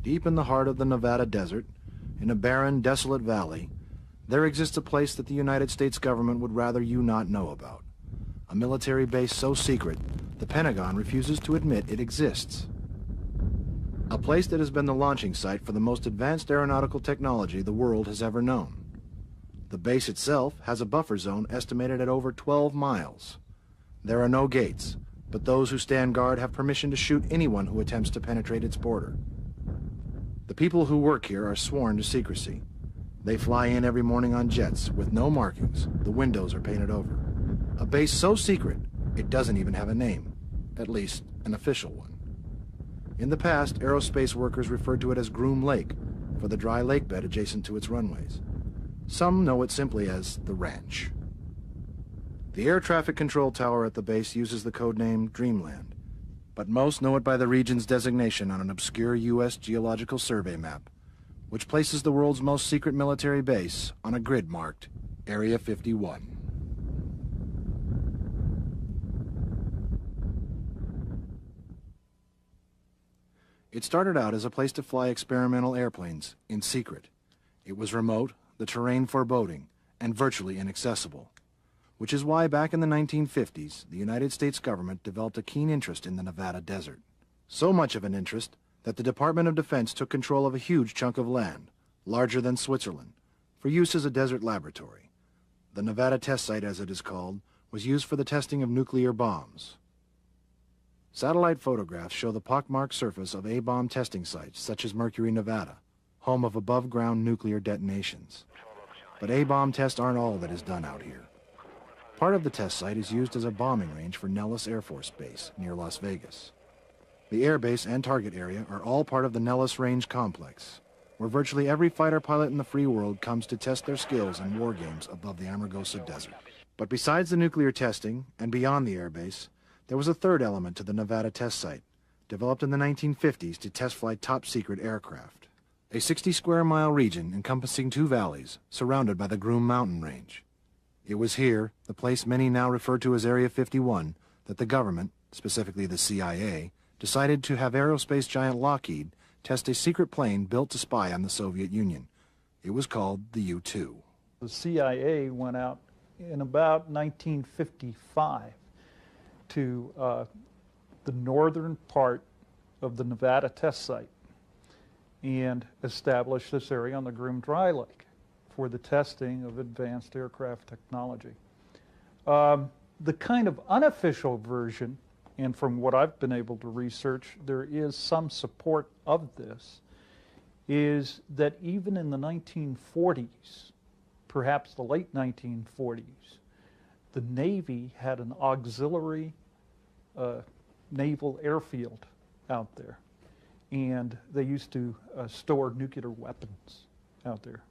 Deep in the heart of the Nevada desert, in a barren, desolate valley, there exists a place that the United States government would rather you not know about. A military base so secret, the Pentagon refuses to admit it exists. A place that has been the launching site for the most advanced aeronautical technology the world has ever known. The base itself has a buffer zone estimated at over 12 miles. There are no gates, but those who stand guard have permission to shoot anyone who attempts to penetrate its border. The people who work here are sworn to secrecy. They fly in every morning on jets with no markings. The windows are painted over. A base so secret, it doesn't even have a name, at least an official one. In the past, aerospace workers referred to it as Groom Lake for the dry lake bed adjacent to its runways. Some know it simply as the Ranch. The air traffic control tower at the base uses the codename Dreamland, but most know it by the region's designation on an obscure U.S. Geological Survey map, which places the world's most secret military base on a grid marked Area 51. It started out as a place to fly experimental airplanes in secret. It was remote, the terrain foreboding, and virtually inaccessible, which is why back in the 1950s, the United States government developed a keen interest in the Nevada desert. So much of an interest that the Department of Defense took control of a huge chunk of land, larger than Switzerland, for use as a desert laboratory. The Nevada test site, as it is called, was used for the testing of nuclear bombs. Satellite photographs show the pockmarked surface of A-bomb testing sites, such as Mercury, Nevada, home of above-ground nuclear detonations. But A-bomb tests aren't all that is done out here. Part of the test site is used as a bombing range for Nellis Air Force Base near Las Vegas. The airbase and target area are all part of the Nellis Range complex, where virtually every fighter pilot in the free world comes to test their skills in war games above the Amargosa Desert. But besides the nuclear testing, and beyond the airbase, there was a third element to the Nevada test site, developed in the 1950s to test flight top-secret aircraft. A 60-square-mile region encompassing 2 valleys, surrounded by the Groom Mountain Range. It was here, the place many now refer to as Area 51, that the government, specifically the CIA, decided to have aerospace giant Lockheed test a secret plane built to spy on the Soviet Union. It was called the U-2. The CIA went out in about 1955 to the northern part of the Nevada test site and established this area on the Groom Dry Lake for the testing of advanced aircraft technology. The kind of unofficial version, and from what I've been able to research, there is some support of this, is that even in the 1940s, perhaps the late 1940s, the Navy had an auxiliary naval airfield out there, and they used to store nuclear weapons out there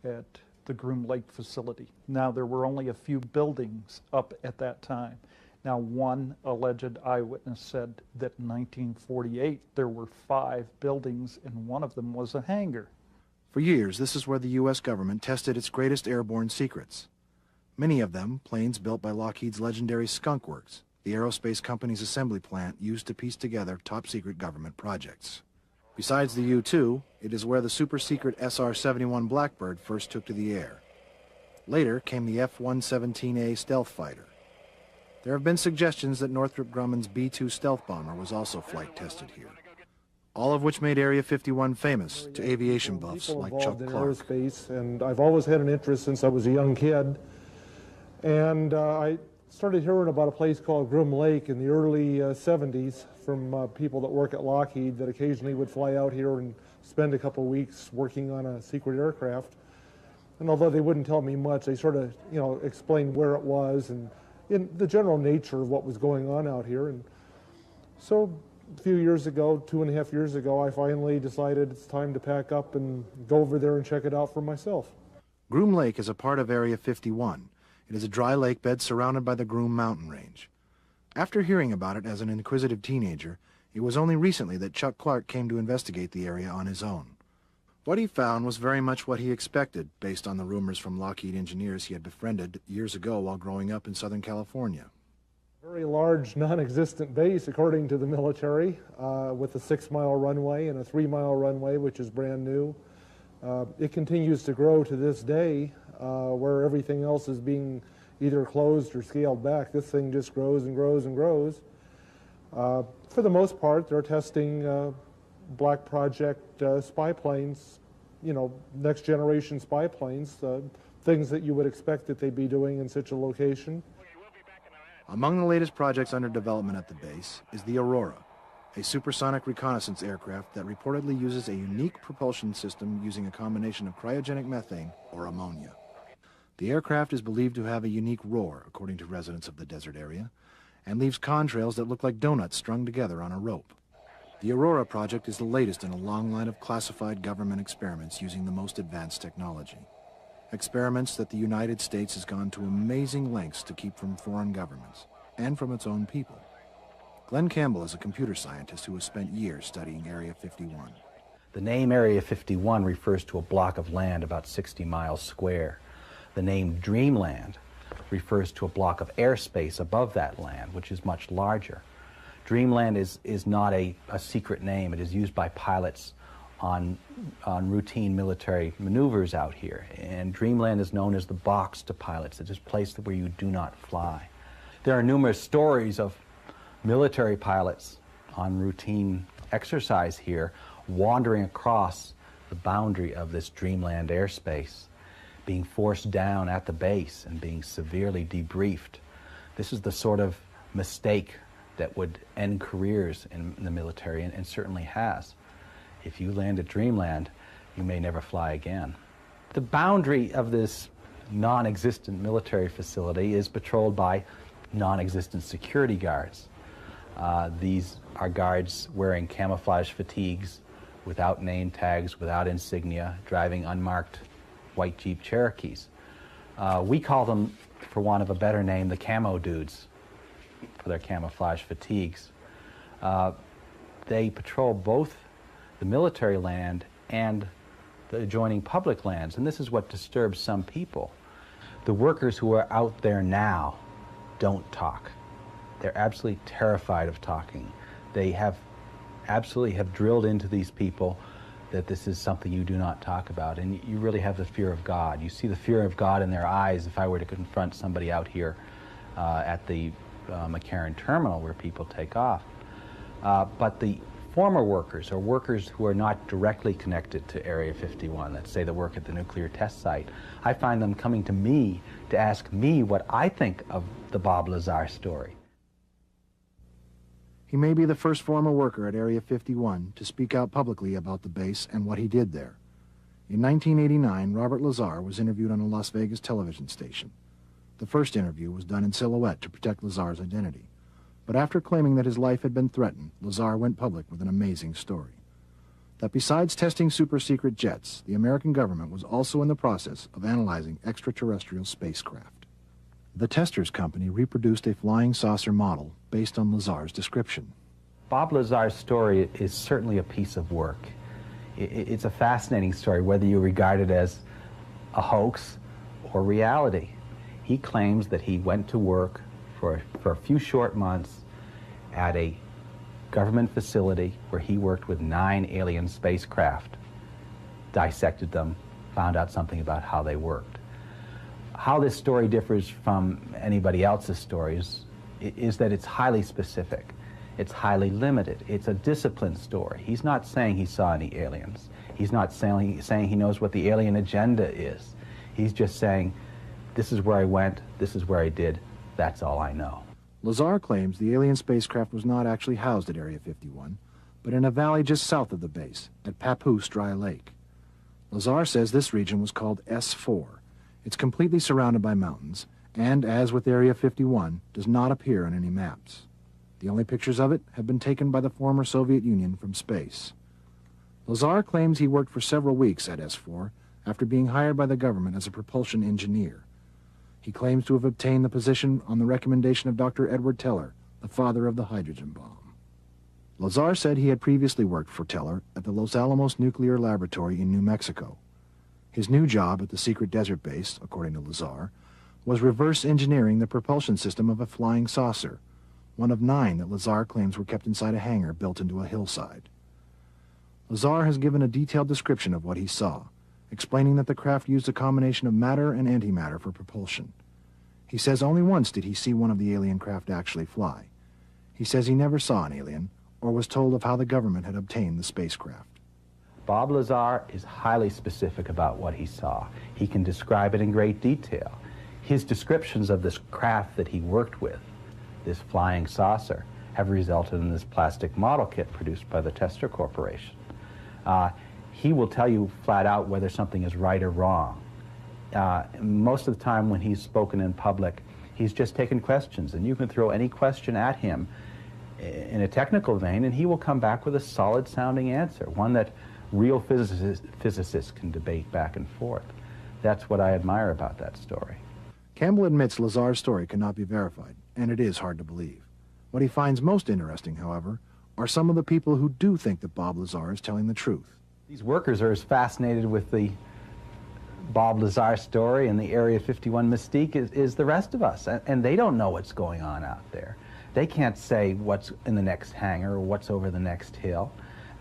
at the Groom Lake facility. Now, there were only a few buildings up at that time. Now, one alleged eyewitness said that in 1948 there were 5 buildings and one of them was a hangar. For years, this is where the U.S. government tested its greatest airborne secrets. Many of them planes built by Lockheed's legendary Skunk Works, the aerospace company's assembly plant used to piece together top-secret government projects. Besides the U-2, it is where the super-secret SR-71 Blackbird first took to the air. Later came the F-117A stealth fighter. There have been suggestions that Northrop Grumman's B-2 stealth bomber was also flight tested here, all of which made Area 51 famous to aviation buffs like Chuck Clark. Aerospace, and I've always had an interest since I was a young kid. And I started hearing about a place called Groom Lake in the early 70s from people that work at Lockheed that occasionally would fly out here and spend a couple of weeks working on a secret aircraft. And although they wouldn't tell me much, they sort of, explained where it was and in the general nature of what was going on out here. And so a few years ago, 2.5 years ago, I finally decided it's time to pack up and go over there and check it out for myself. Groom Lake is a part of Area 51. It is a dry lake bed surrounded by the Groom Mountain Range. After hearing about it as an inquisitive teenager, it was only recently that Chuck Clark came to investigate the area on his own. What he found was very much what he expected, based on the rumors from Lockheed engineers he had befriended years ago while growing up in Southern California. Very large, non-existent base, according to the military, with a 6-mile runway and a 3-mile runway, which is brand new. It continues to grow to this day, where everything else is being either closed or scaled back. This thing just grows and grows and grows. For the most part, they're testing Black Project spy planes, you know, next generation spy planes, things that you would expect that they'd be doing in such a location. Among the latest projects under development at the base is the Aurora, a supersonic reconnaissance aircraft that reportedly uses a unique propulsion system using a combination of cryogenic methane or ammonia. The aircraft is believed to have a unique roar, according to residents of the desert area, and leaves contrails that look like donuts strung together on a rope. The Aurora project is the latest in a long line of classified government experiments using the most advanced technology. Experiments that the United States has gone to amazing lengths to keep from foreign governments and from its own people. Glenn Campbell is a computer scientist who has spent years studying Area 51. The name Area 51 refers to a block of land about 60 miles square. The name Dreamland refers to a block of airspace above that land, which is much larger. Dreamland is not a secret name. It is used by pilots on routine military maneuvers out here. And Dreamland is known as the box to pilots. It is a place where you do not fly. There are numerous stories of military pilots on routine exercise here wandering across the boundary of this Dreamland airspace, being forced down at the base and being severely debriefed. This is the sort of mistake that would end careers in the military, and certainly has. If you land at Dreamland, you may never fly again. The boundary of this non-existent military facility is patrolled by non-existent security guards. These are guards wearing camouflage fatigues, without name tags, without insignia, driving unmarked white Jeep Cherokees. We call them, for want of a better name, the camo dudes, for their camouflage fatigues. They patrol both the military land and the adjoining public lands, and this is what disturbs some people. The workers who are out there now don't talk. They're absolutely terrified of talking. They absolutely have drilled into these people that this is something you do not talk about, and you really have the fear of God. You see the fear of God in their eyes if I were to confront somebody out here at the McCarran terminal where people take off. But the former workers, or workers who are not directly connected to Area 51, let's say that work at the nuclear test site, I find them coming to me to ask me what I think of the Bob Lazar story. He may be the first former worker at Area 51 to speak out publicly about the base and what he did there. In 1989, Robert Lazar was interviewed on a Las Vegas television station. The first interview was done in silhouette to protect Lazar's identity. But after claiming that his life had been threatened, Lazar went public with an amazing story. That besides testing super-secret jets, the American government was also in the process of analyzing extraterrestrial spacecraft. The Testers Company reproduced a flying saucer model based on Lazar's description. Bob Lazar's story is certainly a piece of work. It's a fascinating story, whether you regard it as a hoax or reality. He claims that he went to work for a few short months at a government facility where he worked with 9 alien spacecraft, dissected them, found out something about how they worked. How this story differs from anybody else's stories is that it's highly specific. It's highly limited. It's a disciplined story. He's not saying he saw any aliens. He's not saying he knows what the alien agenda is. He's just saying, this is where I went, this is where I did, that's all I know. Lazar claims the alien spacecraft was not actually housed at Area 51, but in a valley just south of the base, at Papoose Dry Lake. Lazar says this region was called S4. It's completely surrounded by mountains, and, as with Area 51, does not appear on any maps. The only pictures of it have been taken by the former Soviet Union from space. Lazar claims he worked for several weeks at S4 after being hired by the government as a propulsion engineer. He claims to have obtained the position on the recommendation of Dr. Edward Teller, the father of the hydrogen bomb. Lazar said he had previously worked for Teller at the Los Alamos Nuclear Laboratory in New Mexico. His new job at the secret desert base, according to Lazar, was reverse engineering the propulsion system of a flying saucer, one of 9 that Lazar claims were kept inside a hangar built into a hillside. Lazar has given a detailed description of what he saw, explaining that the craft used a combination of matter and antimatter for propulsion. He says only once did he see one of the alien craft actually fly. He says he never saw an alien or was told of how the government had obtained the spacecraft. Bob Lazar is highly specific about what he saw. He can describe it in great detail. His descriptions of this craft that he worked with, this flying saucer, have resulted in this plastic model kit produced by the Tester Corporation. He will tell you flat out whether something is right or wrong. Most of the time when he's spoken in public, he's just taken questions, and you can throw any question at him in a technical vein, and he will come back with a solid-sounding answer, one that real physicists can debate back and forth. That's what I admire about that story. Campbell admits Lazar's story cannot be verified, and it is hard to believe. What he finds most interesting, however, are some of the people who do think that Bob Lazar is telling the truth. These workers are as fascinated with the Bob Lazar story and the Area 51 mystique is the rest of us, and they don't know what's going on out there. They can't say what's in the next hangar or what's over the next hill.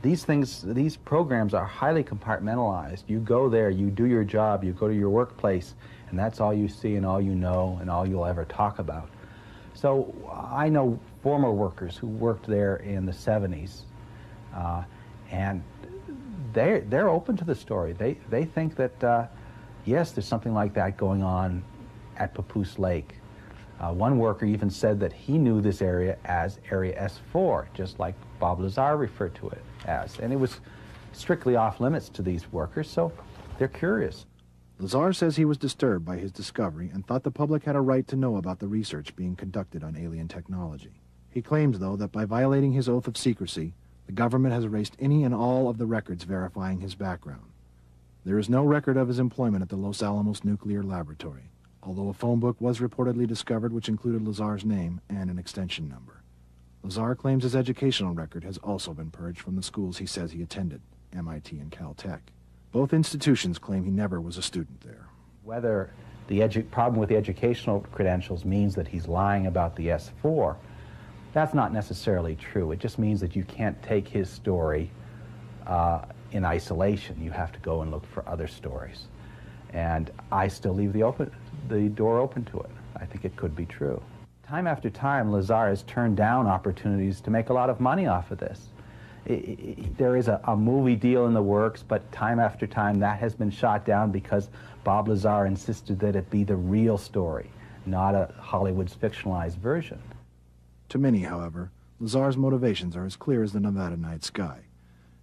These programs are highly compartmentalized. You go there, you do your job, you go to your workplace, and that's all you see and all you know and all you'll ever talk about. So I know former workers who worked there in the 70s, and they're open to the story. They think that, yes, there's something like that going on at Papoose Lake. One worker even said that he knew this area as Area S4, just like Bob Lazar referred to it as. And it was strictly off limits to these workers, so they're curious. Lazar says he was disturbed by his discovery and thought the public had a right to know about the research being conducted on alien technology. He claims, though, that by violating his oath of secrecy, the government has erased any and all of the records verifying his background. There is no record of his employment at the Los Alamos Nuclear Laboratory, although a phone book was reportedly discovered which included Lazar's name and an extension number. Lazar claims his educational record has also been purged from the schools he says he attended, MIT and Caltech. Both institutions claim he never was a student there. Whether the problem with the educational credentials means that he's lying about the S4, that's not necessarily true. It just means that you can't take his story in isolation. You have to go and look for other stories. And I still leave the door open to it. I think it could be true. Time after time, Lazar has turned down opportunities to make a lot of money off of this. There is a movie deal in the works, but time after time that has been shot down because Bob Lazar insisted that it be the real story, not a Hollywood's fictionalized version. To many, however, Lazar's motivations are as clear as the Nevada night sky.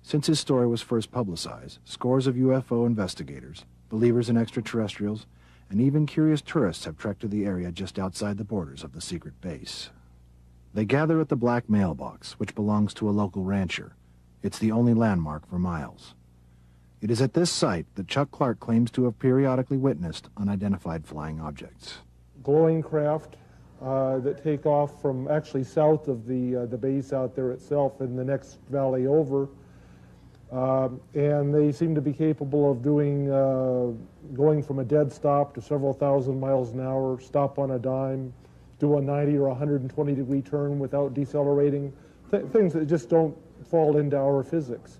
Since his story was first publicized, scores of UFO investigators, believers in extraterrestrials, and even curious tourists have trekked to the area just outside the borders of the secret base. They gather at the Black Mailbox, which belongs to a local rancher. It's the only landmark for miles. It is at this site that Chuck Clark claims to have periodically witnessed unidentified flying objects. Glowing craft that take off from actually south of the base out there itself in the next valley over. And they seem to be capable of doing, going from a dead stop to several thousand miles an hour, stop on a dime, do a 90 or 120 degree turn without decelerating, things that just don't fall into our physics.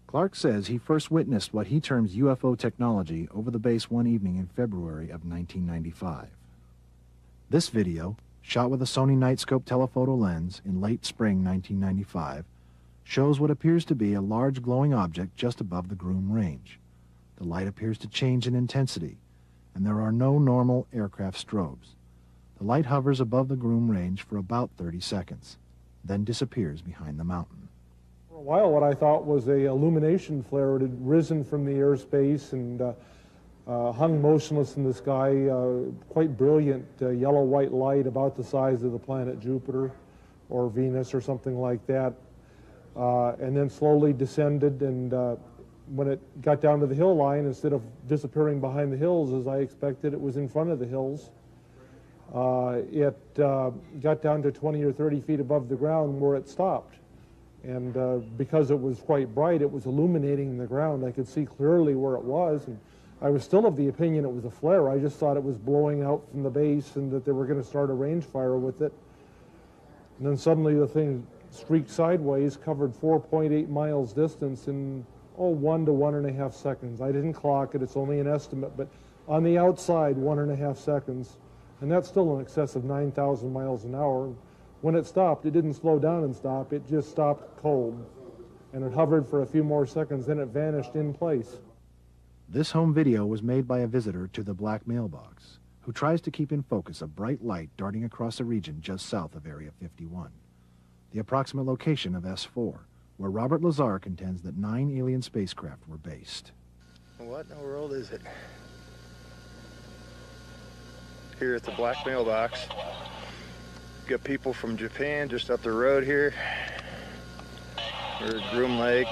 Clark says he first witnessed what he terms UFO technology over the base one evening in February of 1995. This video, shot with a Sony Nightscope telephoto lens in late spring 1995, shows what appears to be a large glowing object just above the Groom Range. The light appears to change in intensity, and there are no normal aircraft strobes. The light hovers above the Groom Range for about 30 seconds, then disappears behind the mountain. For a while, what I thought was a illumination flare. It had risen from the airspace and hung motionless in the sky, quite brilliant yellow-white light about the size of the planet Jupiter or Venus or something like that, and then slowly descended, and when it got down to the hill line, instead of disappearing behind the hills as I expected, it was in front of the hills. It got down to 20 or 30 feet above the ground where it stopped. And because it was quite bright, it was illuminating the ground. I could see clearly where it was. And I was still of the opinion it was a flare. I just thought it was blowing out from the base and that they were going to start a range fire with it. And then suddenly the thing streaked sideways, covered 4.8 miles distance in, 1 to 1.5 seconds. I didn't clock it, it's only an estimate, but on the outside, 1.5 seconds. And that's still in excess of 9,000 miles an hour. When it stopped, it didn't slow down and stop, it just stopped cold. And it hovered for a few more seconds, then it vanished in place. This home video was made by a visitor to the Black Mailbox, who tries to keep in focus a bright light darting across a region just south of Area 51, the approximate location of S4, where Robert Lazar contends that 9 alien spacecraft were based. What in the world is it? Here at the Black Mailbox. Got people from Japan just up the road here. We're at Groom Lake.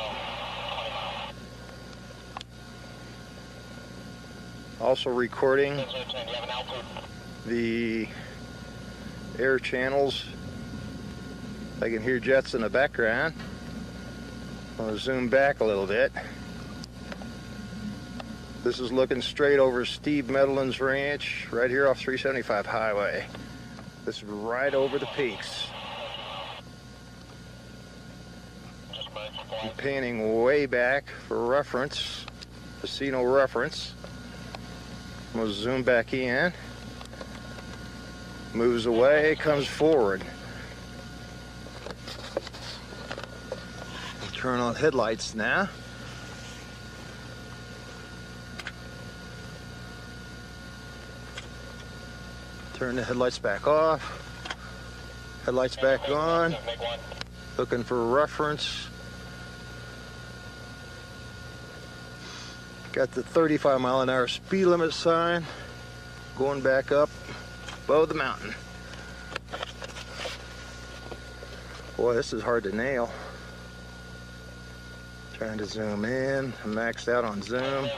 Also recording the air channels. I can hear jets in the background. I'm going to zoom back a little bit. This is looking straight over Steve Meadowland's ranch, right here off 375 highway. This is right over the peaks. I'm panning way back for reference, casino reference. I'm going to zoom back in. Moves away, comes forward. Turn on headlights now. Turn the headlights back off. Headlights back on. Looking for reference. Got the 35-mile-an-hour speed limit sign going back up above the mountain. Boy, this is hard to nail. Trying to zoom in. I'm maxed out on zoom.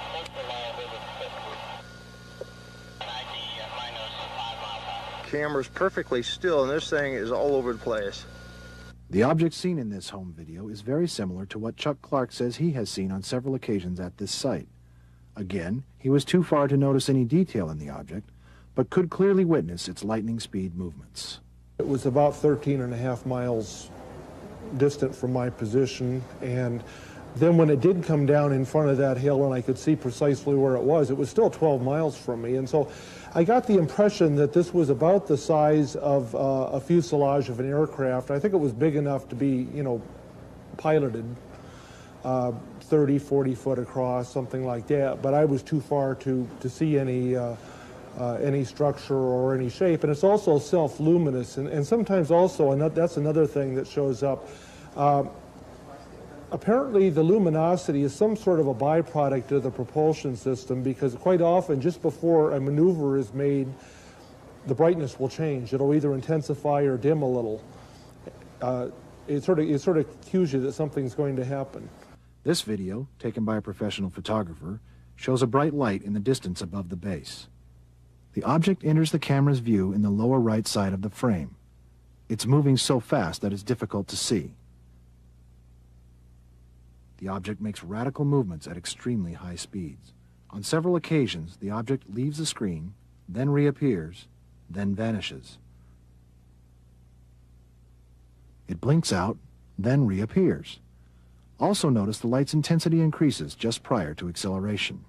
Camera's perfectly still, and this thing is all over the place. The object seen in this home video is very similar to what Chuck Clark says he has seen on several occasions at this site. Again, he was too far to notice any detail in the object, but could clearly witness its lightning speed movements. It was about 13.5 miles distant from my position, and then when it did come down in front of that hill and I could see precisely where it was still 12 miles from me. And so I got the impression that this was about the size of a fuselage of an aircraft. I think it was big enough to be, piloted, 30, 40 foot across, something like that. But I was too far to see any structure or any shape. And it's also self-luminous. And sometimes also, and that's another thing that shows up, apparently the luminosity is some sort of a byproduct of the propulsion system, because quite often just before a maneuver is made, the brightness will change. It'll either intensify or dim a little. It sort of cues you that something's going to happen. This video, taken by a professional photographer, shows a bright light in the distance above the base. The object enters the camera's view in the lower right side of the frame. It's moving so fast that it's difficult to see. The object makes radical movements at extremely high speeds. On several occasions, the object leaves the screen, then reappears, then vanishes. It blinks out, then reappears. Also notice the light's intensity increases just prior to acceleration.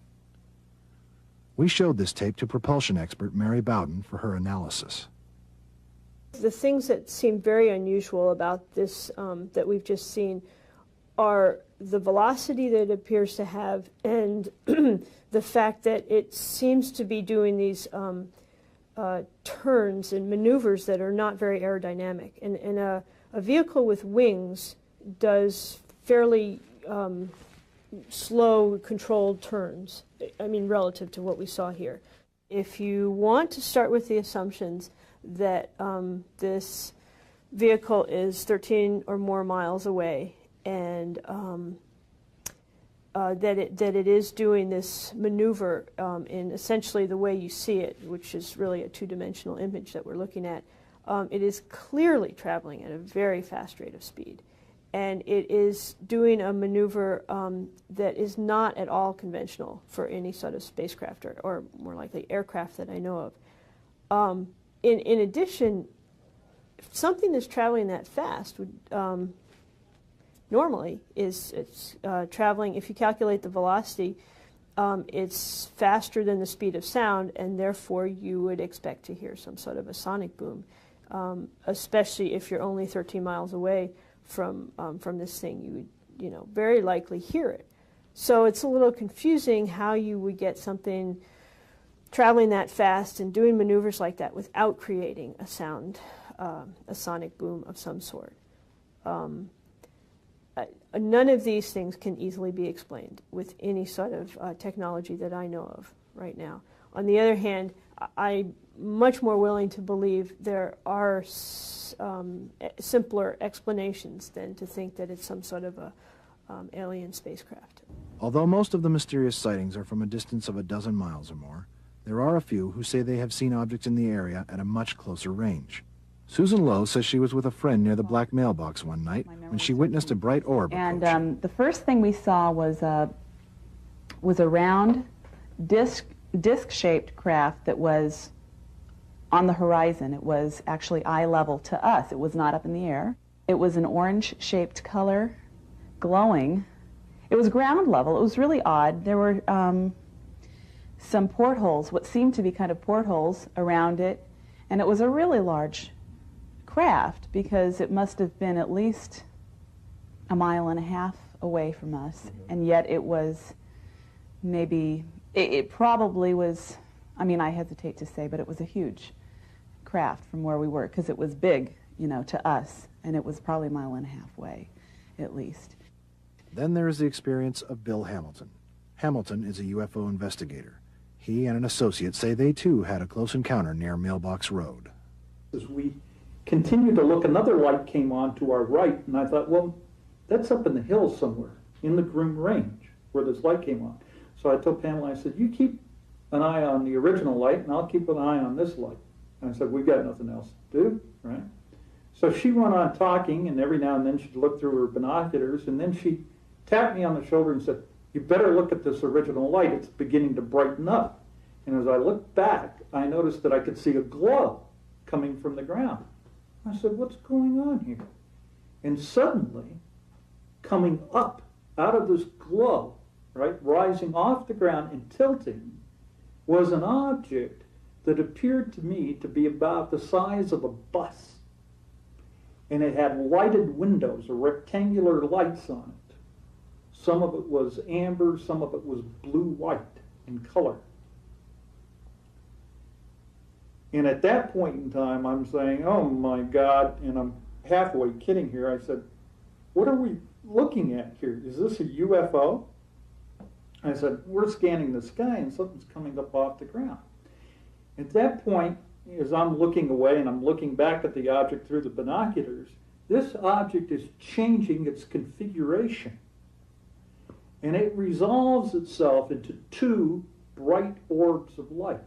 We showed this tape to propulsion expert Mary Bowden for her analysis. The things that seem very unusual about this that we've just seen are the velocity that it appears to have, and the fact that it seems to be doing these turns and maneuvers that are not very aerodynamic. And a vehicle with wings does fairly slow, controlled turns, I mean, relative to what we saw here. If you want to start with the assumptions that this vehicle is 13 or more miles away, and that it is doing this maneuver in essentially the way you see it, which is really a two-dimensional image that we're looking at, it is clearly traveling at a very fast rate of speed. And it is doing a maneuver that is not at all conventional for any sort of spacecraft, or more likely aircraft that I know of. In addition, something that's traveling that fast would normally it's traveling, if you calculate the velocity, it's faster than the speed of sound, and therefore you would expect to hear some sort of a sonic boom, especially if you're only 13 miles away from this thing. You would, very likely hear it. So it's a little confusing how you would get something traveling that fast and doing maneuvers like that without creating a sound, a sonic boom of some sort. None of these things can easily be explained with any sort of technology that I know of right now. On the other hand, I'm much more willing to believe there are simpler explanations than to think that it's some sort of a alien spacecraft. Although most of the mysterious sightings are from a distance of a dozen miles or more, there are a few who say they have seen objects in the area at a much closer range. Susan Lowe says she was with a friend near the black mailbox one night when she witnessed a bright orb approaching. And the first thing we saw was a round, disc-shaped craft that was on the horizon. It was actually eye level to us. It was not up in the air. It was an orange-shaped color, glowing. It was ground level. It was really odd. There were some portholes, what seemed to be kind of portholes around it, and it was a really large craft because it must have been at least 1.5 miles away from us, and yet it was maybe, it probably was, I hesitate to say, but it was a huge craft from where we were because it was big, to us, and it was probably 1.5 miles away at least. Then there is the experience of Bill Hamilton. Hamilton is a UFO investigator. He and an associate say they too had a close encounter near Mailbox Road. As we continued to look, another light came on to our right, and I thought, well, that's up in the hills somewhere, in the Groom Range, where this light came on. So I told Pamela, I said, you keep an eye on the original light, and I'll keep an eye on this light. And I said, we've got nothing else to do, right? So she went on talking, and every now and then she'd look through her binoculars, and then she tapped me on the shoulder and said, you better look at this original light. It's beginning to brighten up. And as I looked back, I noticed that I could see a glow coming from the ground. I said, what's going on here? And suddenly, coming up out of this glow, right, rising off the ground and tilting, was an object that appeared to me to be about the size of a bus. And it had lighted windows, or rectangular lights on it. Some of it was amber, some of it was blue-white in color. And at that point in time, I'm saying, oh my God, and I'm halfway kidding here. I said, what are we looking at here? Is this a UFO? I said, we're scanning the sky and something's coming up off the ground. At that point, as I'm looking away and I'm looking back at the object through the binoculars, this object is changing its configuration. And it resolves itself into two bright orbs of light.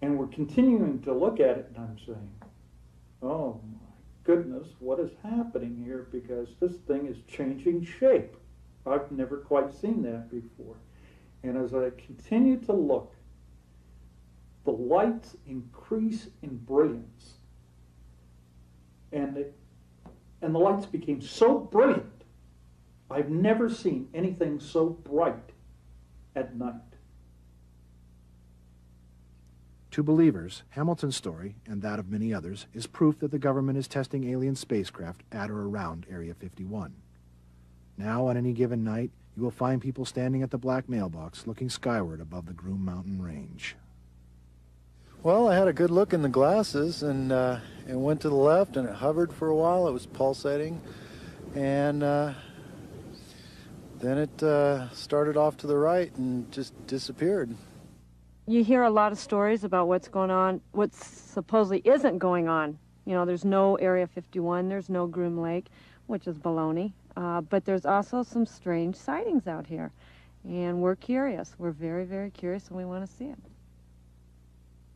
And we're continuing to look at it, and I'm saying, oh my goodness, what is happening here? Because this thing is changing shape. I've never quite seen that before. And as I continue to look, the lights increase in brilliance. And the lights became so brilliant, I've never seen anything so bright at night. To believers, Hamilton's story, and that of many others, is proof that the government is testing alien spacecraft at or around Area 51. Now, on any given night, you will find people standing at the black mailbox looking skyward above the Groom Mountain Range. Well, I had a good look in the glasses and went to the left, and it hovered for a while. It was pulsating, and then it started off to the right and just disappeared. You hear a lot of stories about what's going on, what supposedly isn't going on. There's no Area 51, there's no Groom Lake, which is baloney. But there's also some strange sightings out here. And we're curious. We're very, very curious, and we want to see it.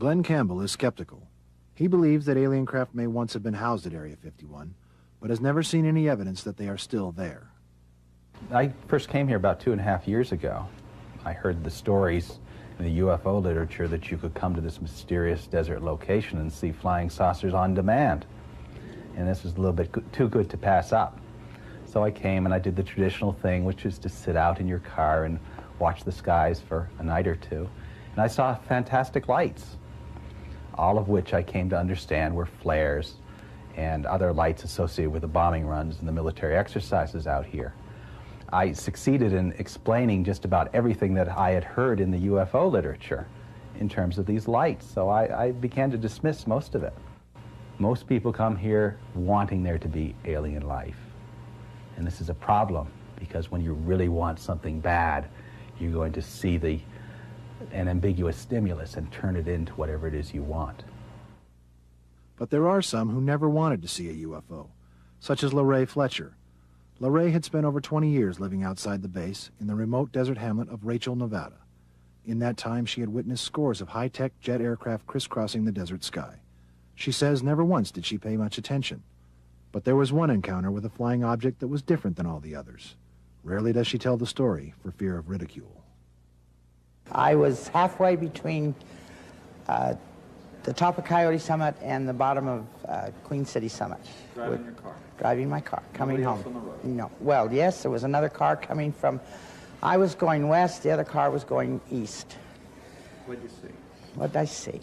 Glenn Campbell is skeptical. He believes that alien craft may once have been housed at Area 51, but has never seen any evidence that they are still there. I first came here about 2.5 years ago. I heard the stories in the UFO literature that you could come to this mysterious desert location and see flying saucers on demand. And this was a little bit too good to pass up. So I came and I did the traditional thing, which is to sit out in your car and watch the skies for a night or two. And I saw fantastic lights, all of which I came to understand were flares and other lights associated with the bombing runs and the military exercises out here. I succeeded in explaining just about everything that I had heard in the UFO literature in terms of these lights, so I began to dismiss most of it. Most people come here wanting there to be alien life. And this is a problem, because when you really want something bad, you're going to see an ambiguous stimulus and turn it into whatever it is you want. But there are some who never wanted to see a UFO, such as LaRae Fletcher. LaRae had spent over 20 years living outside the base in the remote desert hamlet of Rachel, Nevada. In that time, she had witnessed scores of high-tech jet aircraft crisscrossing the desert sky. She says never once did she pay much attention. But there was one encounter with a flying object that was different than all the others. Rarely does she tell the story for fear of ridicule. I was halfway between the top of Coyote Summit and the bottom of Queen City Summit. Driving your car? Driving my car, coming home. Else on the road? No. Well, yes, there was another car coming from... I was going west, the other car was going east. What did you see? What did I see?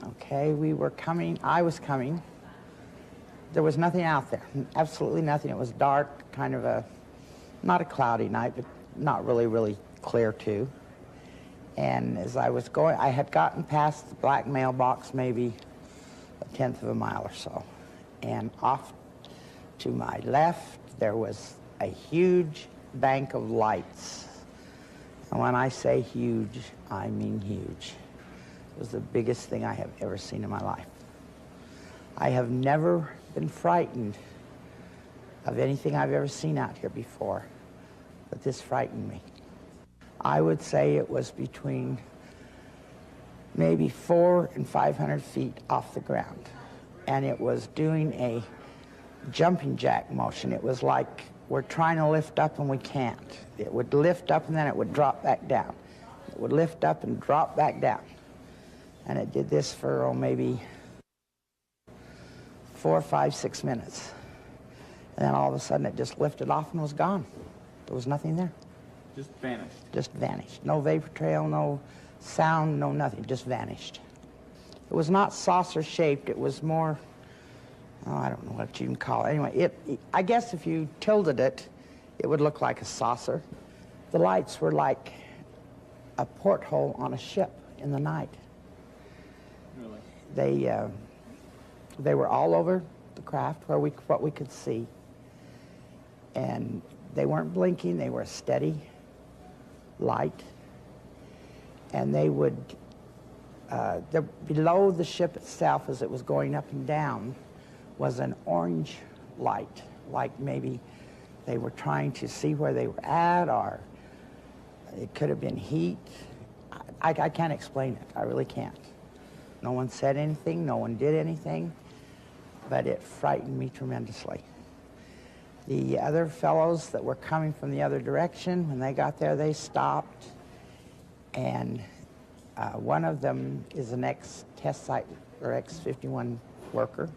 Okay, we were coming, I was coming. There was nothing out there, absolutely nothing. It was dark, kind of a, not a cloudy night, but not really clear too. And as I was going, I had gotten past the black mailbox maybe a tenth of a mile or so. And off to my left, there was a huge bank of lights. And when I say huge, I mean huge. It was the biggest thing I have ever seen in my life. I have never been frightened of anything I've ever seen out here before, but this frightened me. I would say it was between maybe 400 and 500 feet off the ground, and it was doing a jumping jack motion. It was like we're trying to lift up and we can't. It would lift up and then it would drop back down. It would lift up and drop back down. And it did this for maybe 4, 5, 6 minutes. And then all of a sudden it just lifted off and was gone. There was nothing there. Just vanished? Just vanished. No vapor trail, no sound, no nothing. Just vanished. It was not saucer-shaped. It was more, oh, I don't know what you can call it. Anyway, I guess if you tilted it, it would look like a saucer. The lights were like a porthole on a ship in the night. Really? They were all over the craft where what we could see. And they weren't blinking, they were a steady light. And they would, below the ship itself as it was going up and down was an orange light, like maybe they were trying to see where they were at, or it could have been heat. I can't explain it, I really can't. No one said anything, no one did anything, but it frightened me tremendously. The other fellows that were coming from the other direction, when they got there, they stopped, and one of them is an ex-test site or ex-51 worker,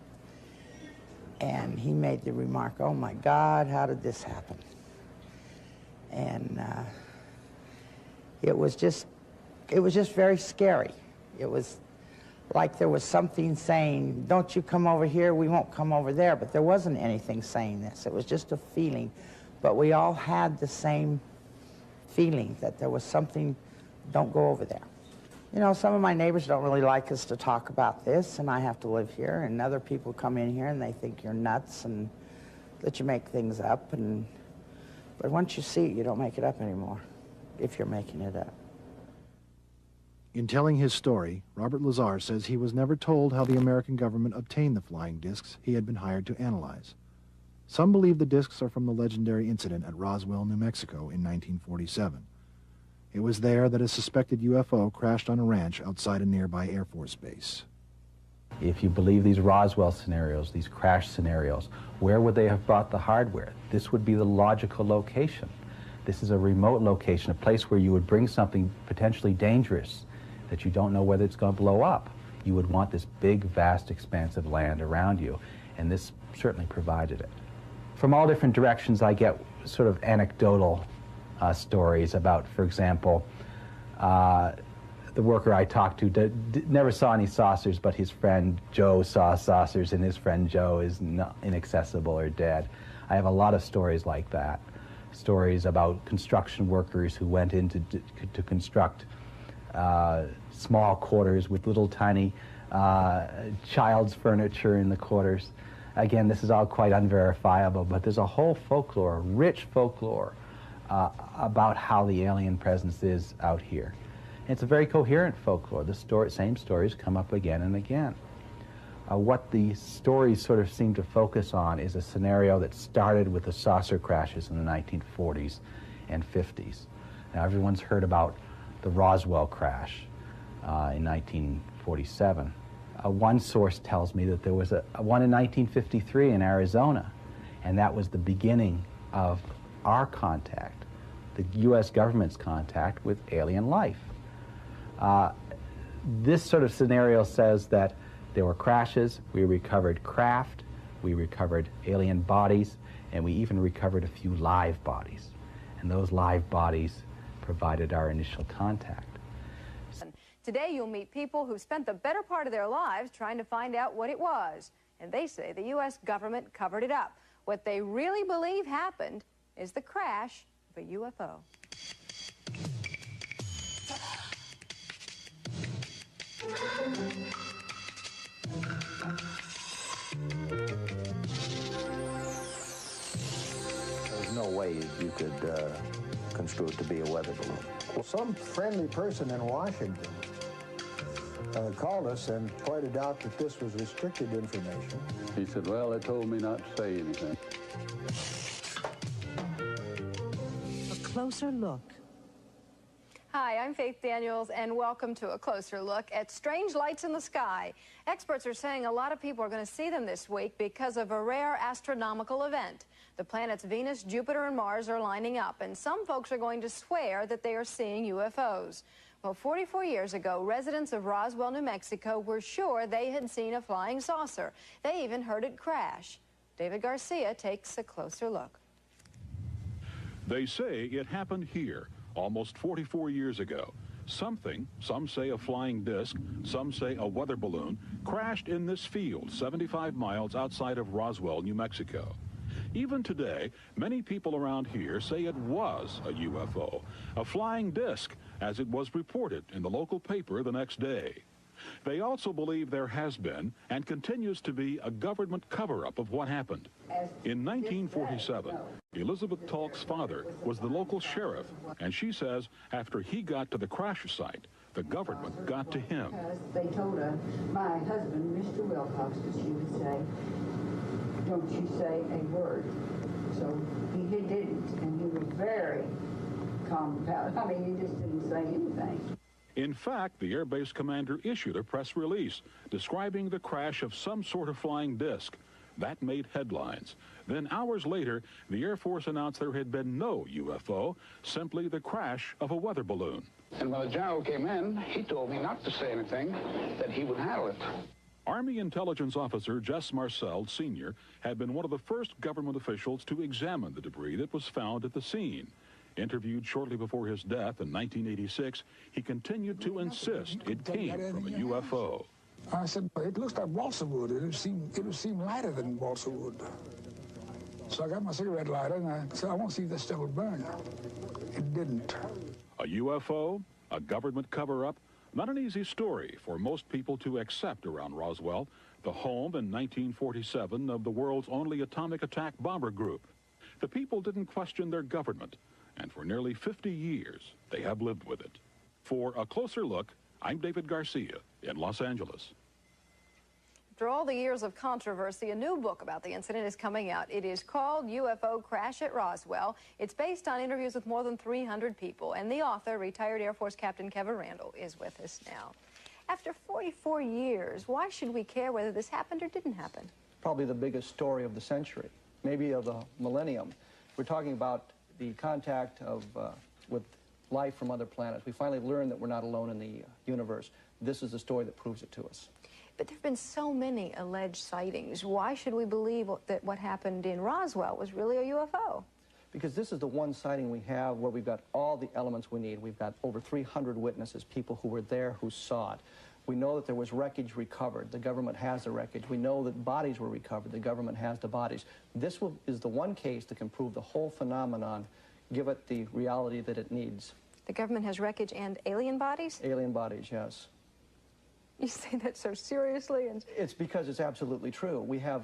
and he made the remark, "Oh my God, how did this happen?" And it was just very scary. It was like there was something saying, "Don't you come over here, we won't come over there." But there wasn't anything saying this. It was just a feeling. But we all had the same feeling that there was something, don't go over there. You know, some of my neighbors don't really like us to talk about this, and I have to live here, and other people come in here and they think you're nuts and that you make things up. But once you see it, you don't make it up anymore, if you're making it up. In telling his story, Robert Lazar says he was never told how the American government obtained the flying discs he had been hired to analyze. Some believe the discs are from the legendary incident at Roswell, New Mexico in 1947. It was there that a suspected UFO crashed on a ranch outside a nearby Air Force base. If you believe these Roswell scenarios, these crash scenarios, where would they have brought the hardware? This would be the logical location. This is a remote location, a place where you would bring something potentially dangerous that you don't know whether it's going to blow up. You would want this big, vast, expansive land around you, and this certainly provided it. From all different directions, I get sort of anecdotal stories about, for example, the worker I talked to never saw any saucers, but his friend Joe saw saucers, and his friend Joe is inaccessible or dead. I have a lot of stories like that. Stories about construction workers who went in to construct small quarters with little tiny child's furniture in the quarters. Again, this is all quite unverifiable, but there's a whole folklore, rich folklore, about how the alien presence is out here. And it's a very coherent folklore. The same stories come up again and again. What the stories sort of seem to focus on is a scenario that started with the saucer crashes in the 1940s and 50s. Now, everyone's heard about the Roswell crash in 1947. One source tells me that there was one in 1953 in Arizona, and that was the beginning of our contact, the U.S. government's contact with alien life. This sort of scenario says that there were crashes, we recovered craft, we recovered alien bodies, and we even recovered a few live bodies. And those live bodies provided our initial contact. Today you'll meet people who spent the better part of their lives trying to find out what it was. And they say the U.S. government covered it up. What they really believe happened is the crash of a UFO. There's no way you could construe it to be a weather balloon. Well, some friendly person in Washington called us and pointed out that this was restricted information. He said, well, they told me not to say anything. A closer look. Hi, I'm Faith Daniels, and welcome to A Closer Look at strange lights in the sky. Experts are saying a lot of people are going to see them this week because of a rare astronomical event. The planets Venus, Jupiter, and Mars are lining up, and some folks are going to swear that they are seeing UFOs. Well, 44 years ago, residents of Roswell, New Mexico were sure they had seen a flying saucer. They even heard it crash. David Garcia takes a closer look. They say it happened here almost 44 years ago. Something, some say a flying disc, some say a weather balloon, crashed in this field 75 miles outside of Roswell, New Mexico. Even today, many people around here say it was a UFO, a flying disc, as it was reported in the local paper the next day. They also believe there has been and continues to be a government cover-up of what happened. In 1947, Elizabeth Talk's father was the local sheriff, and she says after he got to the crash site, the government got to him. They told my husband, Mr. Wilcox, that she would say, don't you say a word. So he didn't, and he was very calm about it. I mean, he just didn't say anything. In fact, the Air Base commander issued a press release describing the crash of some sort of flying disc. That made headlines. Then hours later, the Air Force announced there had been no UFO, simply the crash of a weather balloon. And when the general came in, he told me not to say anything, that he would handle it. Army intelligence officer Jess Marcel, Sr., had been one of the first government officials to examine the debris that was found at the scene. Interviewed shortly before his death in 1986, he continued to insist it came from a UFO. I said, it looks like balsa wood. It would seem lighter than balsa wood. So I got my cigarette lighter and I said, I want to see if this stuff would burn. It didn't. A UFO, a government cover-up, not an easy story for most people to accept around Roswell, the home in 1947 of the world's only atomic attack bomber group. The people didn't question their government, and for nearly 50 years, they have lived with it. For A Closer Look, I'm David Garcia in Los Angeles. After all the years of controversy, a new book about the incident is coming out. It is called UFO Crash at Roswell. It's based on interviews with more than 300 people, and the author, retired Air Force Captain Kevin Randle, is with us now. After 44 years, why should we care whether this happened or didn't happen? Probably the biggest story of the century, maybe of the millennium. We're talking about the contact with life from other planets. We finally learned that we're not alone in the universe. This is the story that proves it to us. But there have been so many alleged sightings. Why should we believe that what happened in Roswell was really a UFO? Because this is the one sighting we have where we've got all the elements we need. We've got over 300 witnesses, people who were there, who saw it. We know that there was wreckage recovered. The government has the wreckage. We know that bodies were recovered. The government has the bodies. This is the one case that can prove the whole phenomenon, give it the reality that it needs. The government has wreckage and alien bodies? Alien bodies, yes. You say that so seriously? And it's because it's absolutely true. We have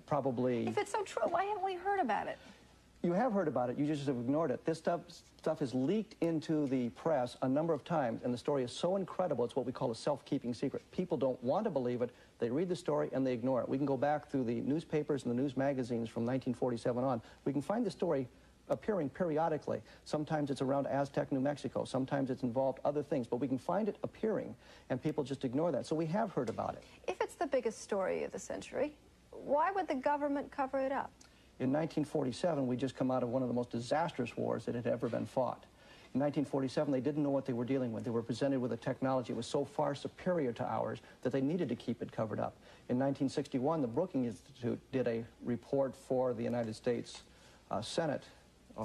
probably... If it's so true, why haven't we heard about it? You have heard about it, you just have ignored it. This stuff is leaked into the press a number of times, and the story is so incredible, it's what we call a self-keeping secret. People don't want to believe it, they read the story and they ignore it. We can go back through the newspapers and the news magazines from 1947 on. We can find the story appearing periodically. Sometimes it's around Aztec, New Mexico. Sometimes it's involved other things, but we can find it appearing, and people just ignore that. So we have heard about it. If it's the biggest story of the century, why would the government cover it up? In 1947, we just come out of one of the most disastrous wars that had ever been fought. In 1947, they didn't know what they were dealing with. They were presented with a technology that was so far superior to ours that they needed to keep it covered up. In 1961, the Brookings Institute did a report for the United States Senate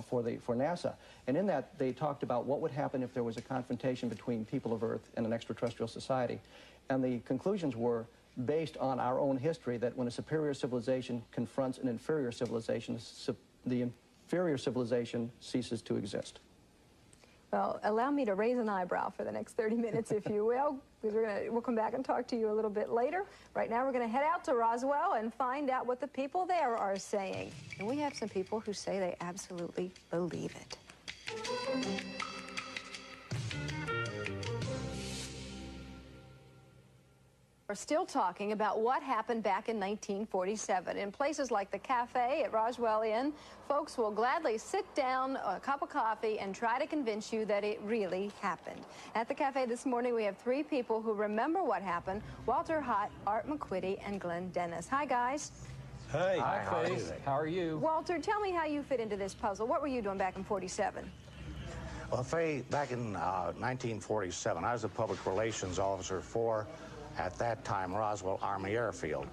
for NASA, and in that they talked about what would happen if there was a confrontation between people of Earth and an extraterrestrial society. And the conclusions were based on our own history, that when a superior civilization confronts an inferior civilization, the inferior civilization ceases to exist. Well, allow me to raise an eyebrow for the next 30 minutes, if you will, because we'll come back and talk to you a little bit later. Right now, we're going to head out to Roswell and find out what the people there are saying. And we have some people who say they absolutely believe it. We're still talking about what happened back in 1947. In places like the cafe at Roswell Inn, folks will gladly sit down, a cup of coffee, and try to convince you that it really happened. At the cafe this morning, we have three people who remember what happened: Walter Hott, Art McQuitty, and Glenn Dennis. Hi, guys. Hey. Hi, Faith. How are you? Walter, tell me how you fit into this puzzle. What were you doing back in 47? Well, Faye, back in 1947, I was a public relations officer for, at that time, Roswell Army Airfield.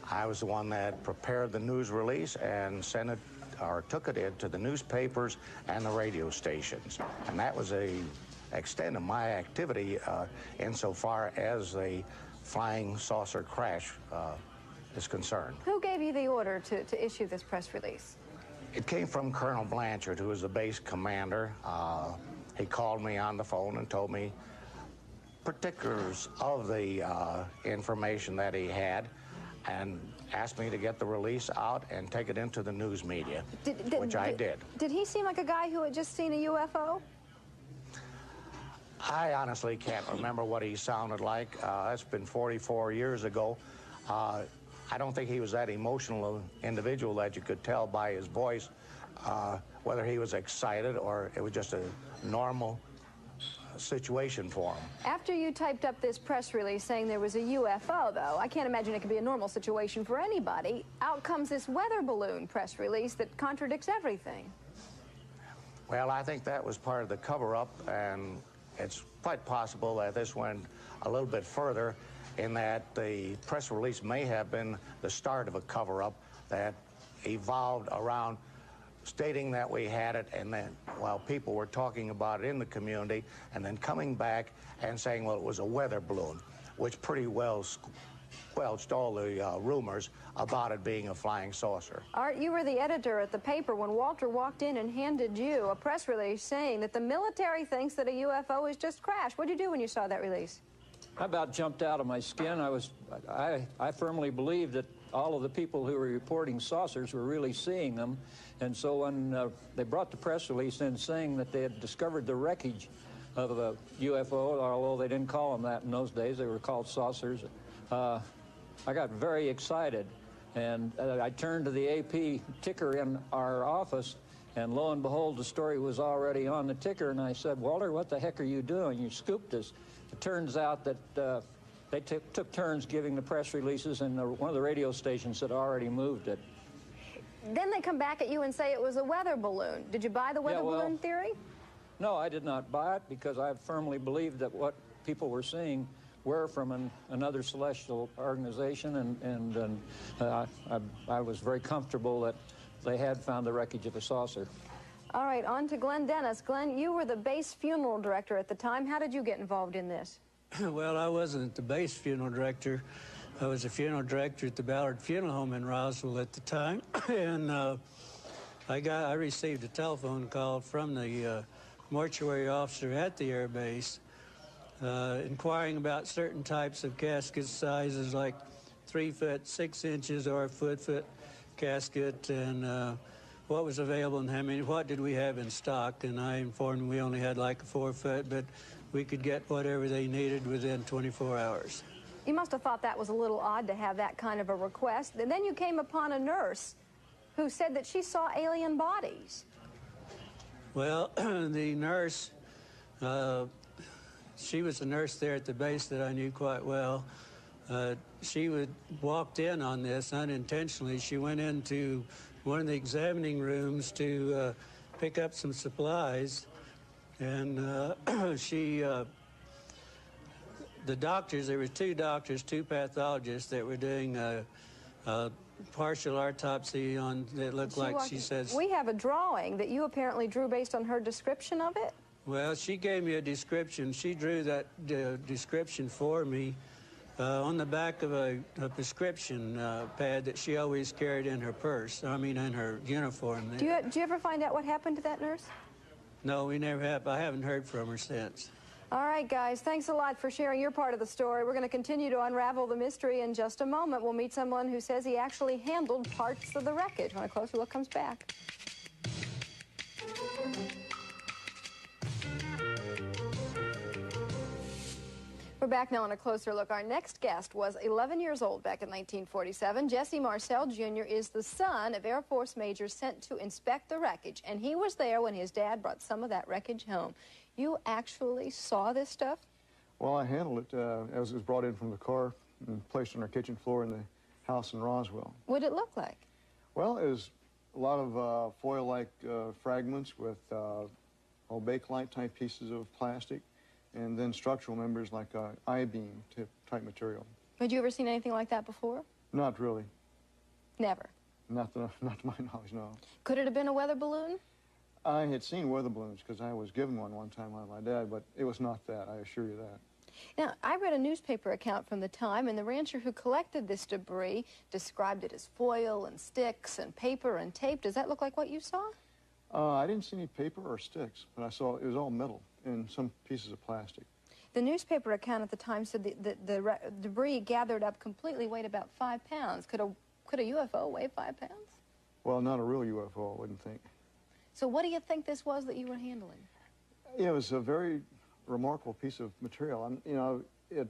I was the one that prepared the news release and sent it, or took it into the newspapers and the radio stations. And that was a extent of my activity insofar as the flying saucer crash is concerned. Who gave you the order to issue this press release? It came from Colonel Blanchard, who was the base commander. He called me on the phone and told me particulars of the information that he had, and asked me to get the release out and take it into the news media, which I did. Did he seem like a guy who had just seen a UFO? I honestly can't remember what he sounded like. That's been 44 years ago. I don't think he was that emotional individual that you could tell by his voice whether he was excited or it was just a normal situation for him. After you typed up this press release saying there was a UFO, though, I can't imagine it could be a normal situation for anybody. Out comes this weather balloon press release that contradicts everything. Well, I think that was part of the cover-up, and it's quite possible that this went a little bit further in that the press release may have been the start of a cover-up that evolved around stating that we had it, and then while people were talking about it in the community, and then coming back and saying, well, it was a weather balloon, which pretty well squelched all the rumors about it being a flying saucer. Art, you were the editor at the paper when Walter walked in and handed you a press release saying that the military thinks that a UFO has just crashed. What did you do when you saw that release? I about jumped out of my skin. I firmly believed that all of the people who were reporting saucers were really seeing them. And so when they brought the press release in saying that they had discovered the wreckage of a UFO, although they didn't call them that in those days, they were called saucers, I got very excited. And I turned to the AP ticker in our office, and lo and behold, the story was already on the ticker. And I said, Walter, what the heck are you doing? You scooped us. It turns out that they took turns giving the press releases, and one of the radio stations had already moved it. Then they come back at you and say it was a weather balloon. Did you buy the weather balloon theory? No, I did not buy it because I firmly believed that what people were seeing were from another celestial organization, and I was very comfortable that they had found the wreckage of a saucer. All right, on to Glenn Dennis. Glenn, you were the base funeral director at the time. How did you get involved in this? Well, I wasn't the base funeral director. I was a funeral director at the Ballard Funeral Home in Roswell at the time, and I received a telephone call from the mortuary officer at the air base inquiring about certain types of casket sizes, like 3 foot 6 inches or a foot casket, and what was available and how many, what did we have in stock. And I informed them we only had like a 4 foot, but we could get whatever they needed within 24 hours. You must have thought that was a little odd to have that kind of a request. And then you came upon a nurse who said that she saw alien bodies. Well, the nurse, she was a nurse there at the base that I knew quite well. She walked in on this unintentionally. She went into one of the examining rooms to pick up some supplies, and the doctors, there were 2 doctors, 2 pathologists that were doing a partial autopsy on, it looked like she says. We have a drawing that you apparently drew based on her description of it? Well, she gave me a description. She drew that description for me on the back of a prescription pad that she always carried in her purse, I mean in her uniform. Do you ever find out what happened to that nurse? No, we never have. I haven't heard from her since. All right, guys, thanks a lot for sharing your part of the story. We're going to continue to unravel the mystery in just a moment. We'll meet someone who says he actually handled parts of the wreckage. When a closer look comes back. We're back now on a closer look. Our next guest was 11 years old back in 1947. Jesse Marcel Jr. is the son of Air Force majors sent to inspect the wreckage, and he was there when his dad brought some of that wreckage home. You actually saw this stuff? Well, I handled it as it was brought in from the car and placed on our kitchen floor in the house in Roswell. What did it look like? Well, it was a lot of foil-like fragments with Bake-like type pieces of plastic, and then structural members like I-beam type material. Had you ever seen anything like that before? Not really. Never? Not to my knowledge, no. Could it have been a weather balloon? I had seen weather balloons because I was given one time by my dad, but it was not that, I assure you that. Now, I read a newspaper account from the time, and the rancher who collected this debris described it as foil and sticks and paper and tape. Does that look like what you saw? I didn't see any paper or sticks, but I saw it was all metal and some pieces of plastic. The newspaper account at the time said the debris gathered up completely weighed about 5 pounds. Could a UFO weigh 5 pounds? Well, not a real UFO, I wouldn't think. So what do you think this was that you were handling? It was a very remarkable piece of material. You know, it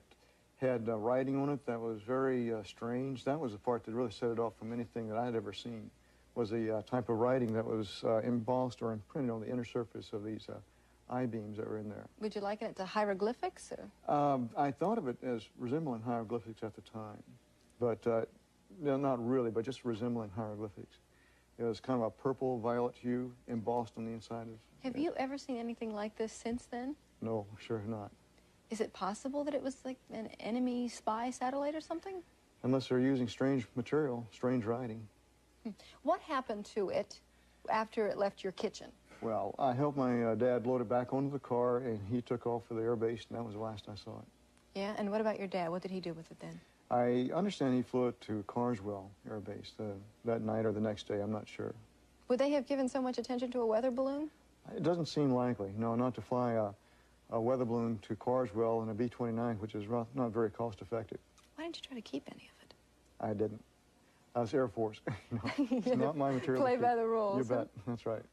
had writing on it that was very strange. That was the part that really set it off from anything that I had ever seen, was the type of writing that was embossed or imprinted on the inner surface of these I-beams that were in there. Would you liken it to hieroglyphics? Or? I thought of it as resembling hieroglyphics at the time, but no, not really, but just resembling hieroglyphics. It was kind of a purple-violet hue embossed on the inside of. Have you ever seen anything like this since then? No, sure not. Is it possible that it was like an enemy spy satellite or something? Unless they're using strange material, strange writing. What happened to it after it left your kitchen? Well, I helped my dad load it back onto the car, and he took off for the air base, and that was the last I saw it. Yeah, and what about your dad? What did he do with it then? I understand he flew it to Carswell Air Base that night or the next day, I'm not sure. Would they have given so much attention to a weather balloon? It doesn't seem likely, no, not to fly a weather balloon to Carswell in a B-29, which is not very cost-effective. Why didn't you try to keep any of it? I didn't. I was Air Force. It's not my material. Play by the rules. You bet, that's right.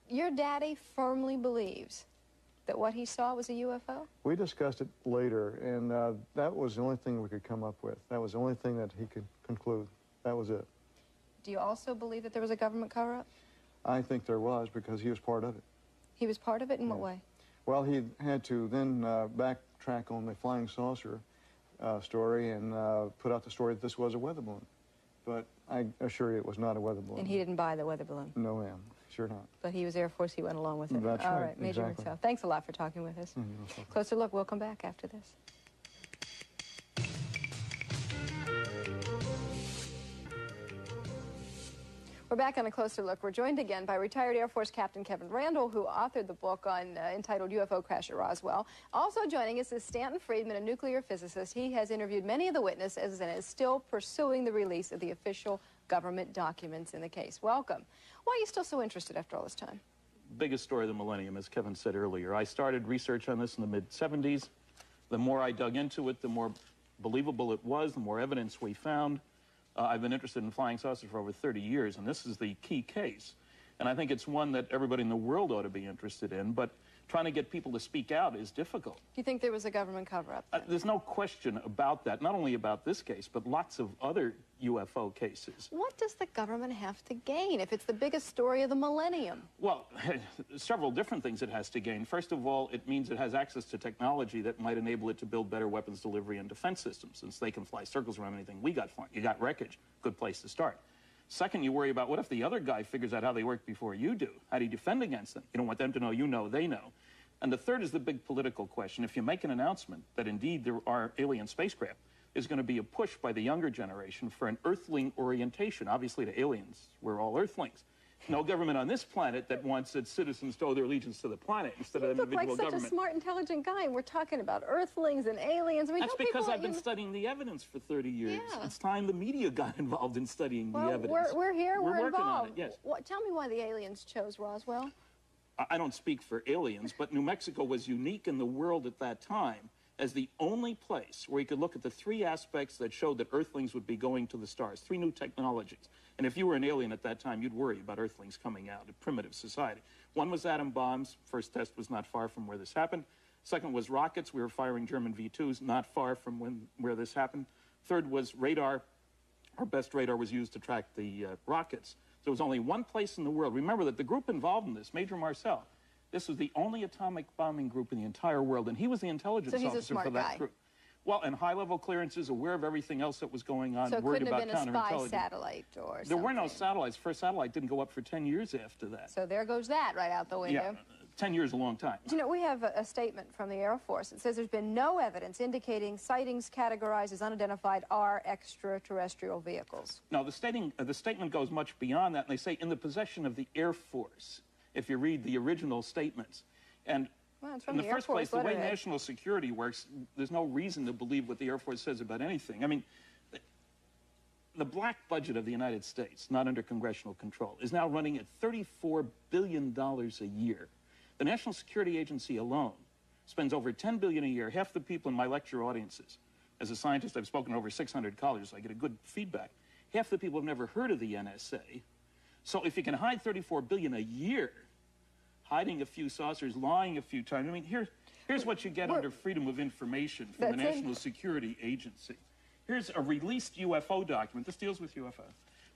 Your daddy firmly believes that what he saw was a UFO? We discussed it later, and that was the only thing we could come up with. That was the only thing that he could conclude. That was it. Do you also believe that there was a government cover-up? I think there was, because he was part of it. He was part of it? In what way? Well, he had to then backtrack on the flying saucer story and put out the story that this was a weather balloon. But I assure you it was not a weather balloon. And he didn't buy the weather balloon? No, ma'am. Sure not. But he was Air Force, he went along with it. That's All right, right, Major exactly. McSouth. Thanks a lot for talking with us. Closer look, we'll come back after this. We're back on A Closer Look. We're joined again by retired Air Force Captain Kevin Randall, who authored the book entitled UFO Crash at Roswell. Also joining us is Stanton Friedman, a nuclear physicist. He has interviewed many of the witnesses and is still pursuing the release of the official government documents in the case. Welcome. Why are you still so interested after all this time? Biggest story of the millennium, as Kevin said earlier. I started research on this in the mid-'70s. The more I dug into it, the more believable it was, the more evidence we found. I've been interested in flying saucers for over 30 years, and this is the key case. And I think it's one that everybody in the world ought to be interested in, but trying to get people to speak out is difficult. Do you think there was a government cover-up? There's no question about that, not only about this case, but lots of other UFO cases. What does the government have to gain if it's the biggest story of the millennium? Well, several different things it has to gain. First of all, it means it has access to technology that might enable it to build better weapons delivery and defense systems, since they can fly circles around anything we got flying. You got wreckage, good place to start. Second, you worry about what if the other guy figures out how they work before you do? How do you defend against them? You don't want them to know you know they know. And the third is the big political question. If you make an announcement that indeed there are alien spacecraft, there's going to be a push by the younger generation for an earthling orientation. Obviously, to aliens, we're all earthlings. No government on this planet that wants its citizens to owe their allegiance to the planet instead of an individual You look like such a smart, intelligent guy, and we're talking about earthlings and aliens. I mean, that's because I've been studying the evidence for 30 years. Yeah. It's time the media got involved in studying the evidence. We're here, we're working involved. on it, yes. Tell me why the aliens chose Roswell. I don't speak for aliens, but New Mexico was unique in the world at that time as the only place where you could look at the three aspects that showed that Earthlings would be going to the stars, three new technologies. And if you were an alien at that time, you'd worry about Earthlings coming out, a primitive society. One was atom bombs. First test was not far from where this happened. Second was rockets. We were firing German V-2s not far from where this happened. Third was radar. Our best radar was used to track the rockets. There was only one place in the world. Remember that the group involved in this, Major Marcel, this was the only atomic bombing group in the entire world, and he was the intelligence officer for that group. Well, and high-level clearances, aware of everything else that was going on, so it worried couldn't about have been a spy counterintelligence. satellite or something. There were no satellites. First satellite didn't go up for 10 years after that. So there goes that right out the window. Yeah, 10 years is a long time. You know, we have a statement from the Air Force. It says there's been no evidence indicating sightings categorized as unidentified are extraterrestrial vehicles. No, the statement goes much beyond that, and they say in the possession of the Air Force, if you read the original statements. And well, it's from in the the Air first Force place, the way letterhead. national security works, there's no reason to believe what the Air Force says about anything. I mean, the black budget of the United States, not under congressional control, is now running at $34 billion a year. The National Security Agency alone spends over $10 billion a year. Half the people in my lecture audiences, as a scientist, I've spoken to over 600 colleges, so I get a good feedback. Half the people have never heard of the NSA. So if you can hide $34 billion a year, hiding a few saucers, lying a few times. I mean, here's what you get under Freedom of Information from the National Security Agency. Here's a released UFO document. This deals with UFO.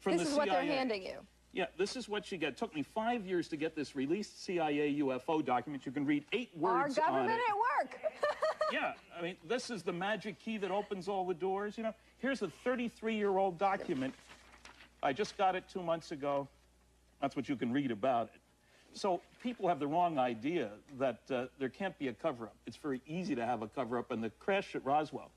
From This the is what they're CIA. handing you. Yeah, this is what you get. It took me 5 years to get this released CIA UFO document. You can read 8 words Our on government it. at work. Yeah, I mean, this is the magic key that opens all the doors. You know, here's a 33-year-old document. I just got it 2 months ago. That's what you can read about it. So people have the wrong idea that there can't be a cover-up. It's very easy to have a cover-up, and the crash at Roswell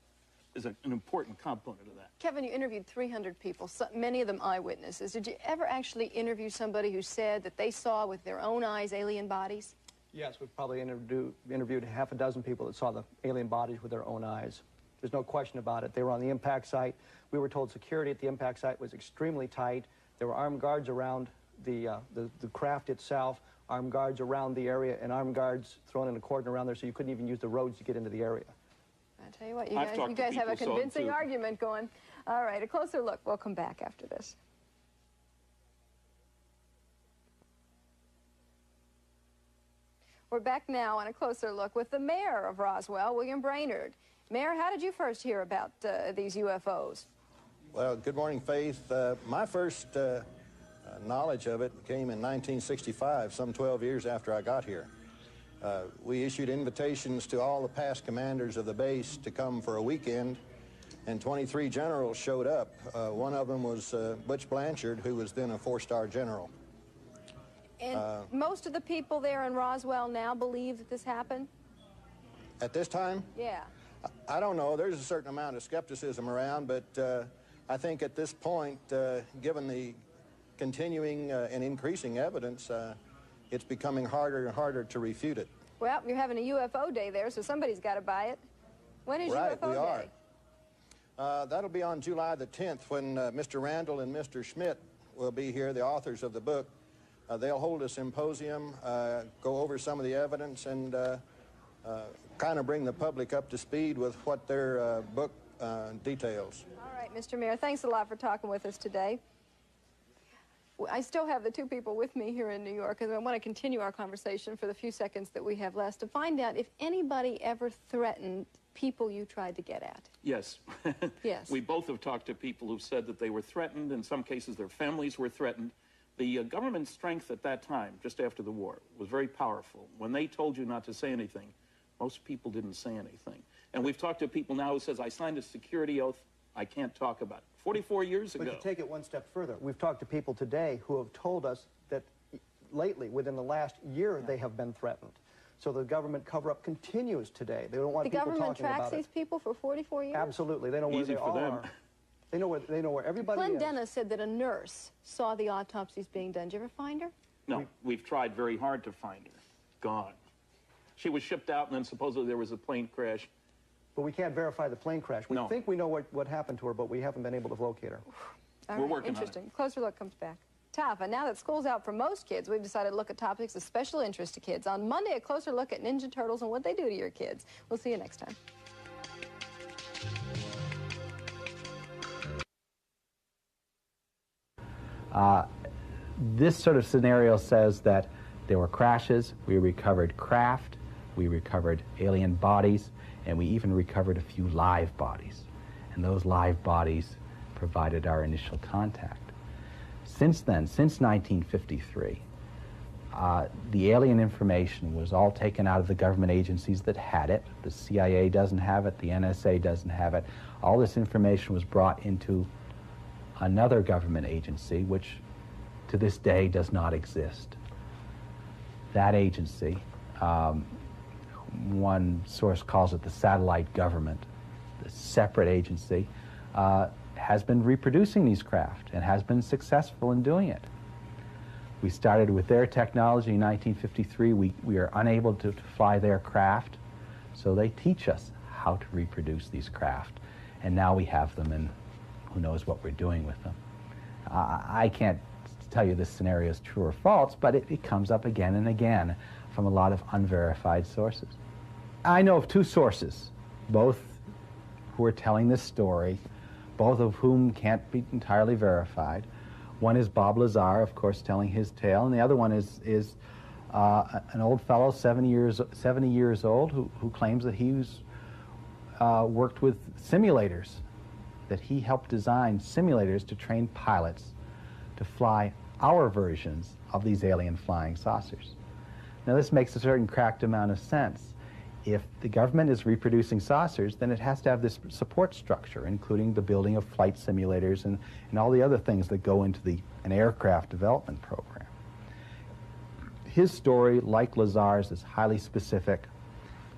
is an important component of that. Kevin, you interviewed 300 people, many of them eyewitnesses. Did you ever actually interview somebody who said that they saw with their own eyes alien bodies? Yes, we probably interviewed half a dozen people that saw the alien bodies with their own eyes. There's no question about it. They were on the impact site. We were told security at the impact site was extremely tight. There were armed guards around the craft itself, armed guards around the area, and armed guards thrown in a cordon around there so you couldn't even use the roads to get into the area. I tell you what, you guys have a convincing argument going. All right, a closer look. We'll come back after this. We're back now on a closer look with the mayor of Roswell, William Brainerd. Mayor, how did you first hear about these UFOs? Well, good morning, Faith. My first knowledge of it came in 1965, some 12 years after I got here. We issued invitations to all the past commanders of the base to come for a weekend, and 23 generals showed up. One of them was Butch Blanchard, who was then a 4-star general. And most of the people there in Roswell now believe that this happened? At this time? Yeah. I don't know. There's a certain amount of skepticism around, but I think at this point, given the continuing and increasing evidence, it's becoming harder and harder to refute it. Well, you're having a UFO day there, so somebody's got to buy it. When is Right, UFO we are. day? That'll be on July the 10th when Mr. Randall and Mr. Schmidt will be here, the authors of the book. They'll hold a symposium, go over some of the evidence, and kind of bring the public up to speed with what their book details. All right, Mr. Mayor, thanks a lot for talking with us today. I still have the two people with me here in New York, and I want to continue our conversation for the few seconds that we have left to find out if anybody ever threatened people you tried to get at. Yes. Yes. We both have talked to people who've said that they were threatened. In some cases, their families were threatened. The government strength at that time, just after the war, was very powerful. When they told you not to say anything, most people didn't say anything. And we've talked to people now who says, I signed a security oath, I can't talk about it. 44 years ago. But to take it one step further, we've talked to people today who have told us that lately, within the last year, they have been threatened. So the government cover-up continues today. They don't want people talking about it. The government tracks these people for 44 years? Absolutely. They know where they are. They know where everybody is. Glenn Dennis said that a nurse saw the autopsies being done. Did you ever find her? No, we've tried very hard to find her. Gone. She was shipped out, and then supposedly there was a plane crash. But we can't verify the plane crash. We think we know what happened to her, but we haven't been able to locate her. We're working on it. Interesting. Closer look comes back. Tough. And now that school's out for most kids, we've decided to look at topics of special interest to kids. On Monday, a closer look at Ninja Turtles and what they do to your kids. We'll see you next time. This sort of scenario says that there were crashes, we recovered craft, we recovered alien bodies, and we even recovered a few live bodies. And those live bodies provided our initial contact. Since then, since 1953, the alien information was all taken out of the government agencies that had it. The CIA doesn't have it, the NSA doesn't have it. All this information was brought into another government agency, which to this day does not exist. That agency, one source calls it the satellite government, the separate agency, has been reproducing these craft and has been successful in doing it. We started with their technology in 1953. We are unable to fly their craft, so they teach us how to reproduce these craft. And now we have them, and who knows what we're doing with them. I can't tell you this scenario is true or false, but it comes up again and again from a lot of unverified sources. I know of two sources, both who are telling this story, both of whom can't be entirely verified. One is Bob Lazar, of course, telling his tale, and the other one is an old fellow, 70 years old, who claims that he's worked with simulators, that he helped design simulators to train pilots to fly our versions of these alien flying saucers. Now, this makes a certain cracked amount of sense. If the government is reproducing saucers, then it has to have this support structure, including the building of flight simulators and all the other things that go into an aircraft development program. His story, like Lazar's, is highly specific.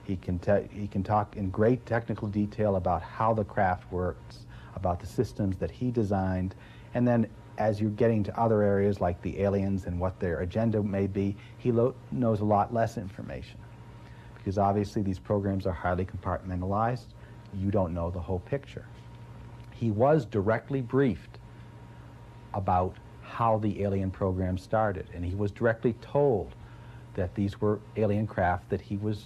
He can talk in great technical detail about how the craft works, about the systems that he designed, and then as you're getting to other areas like the aliens and what their agenda may be, he knows a lot less information. Because obviously these programs are highly compartmentalized. You don't know the whole picture. He was directly briefed about how the alien program started, and he was directly told that these were alien craft that he was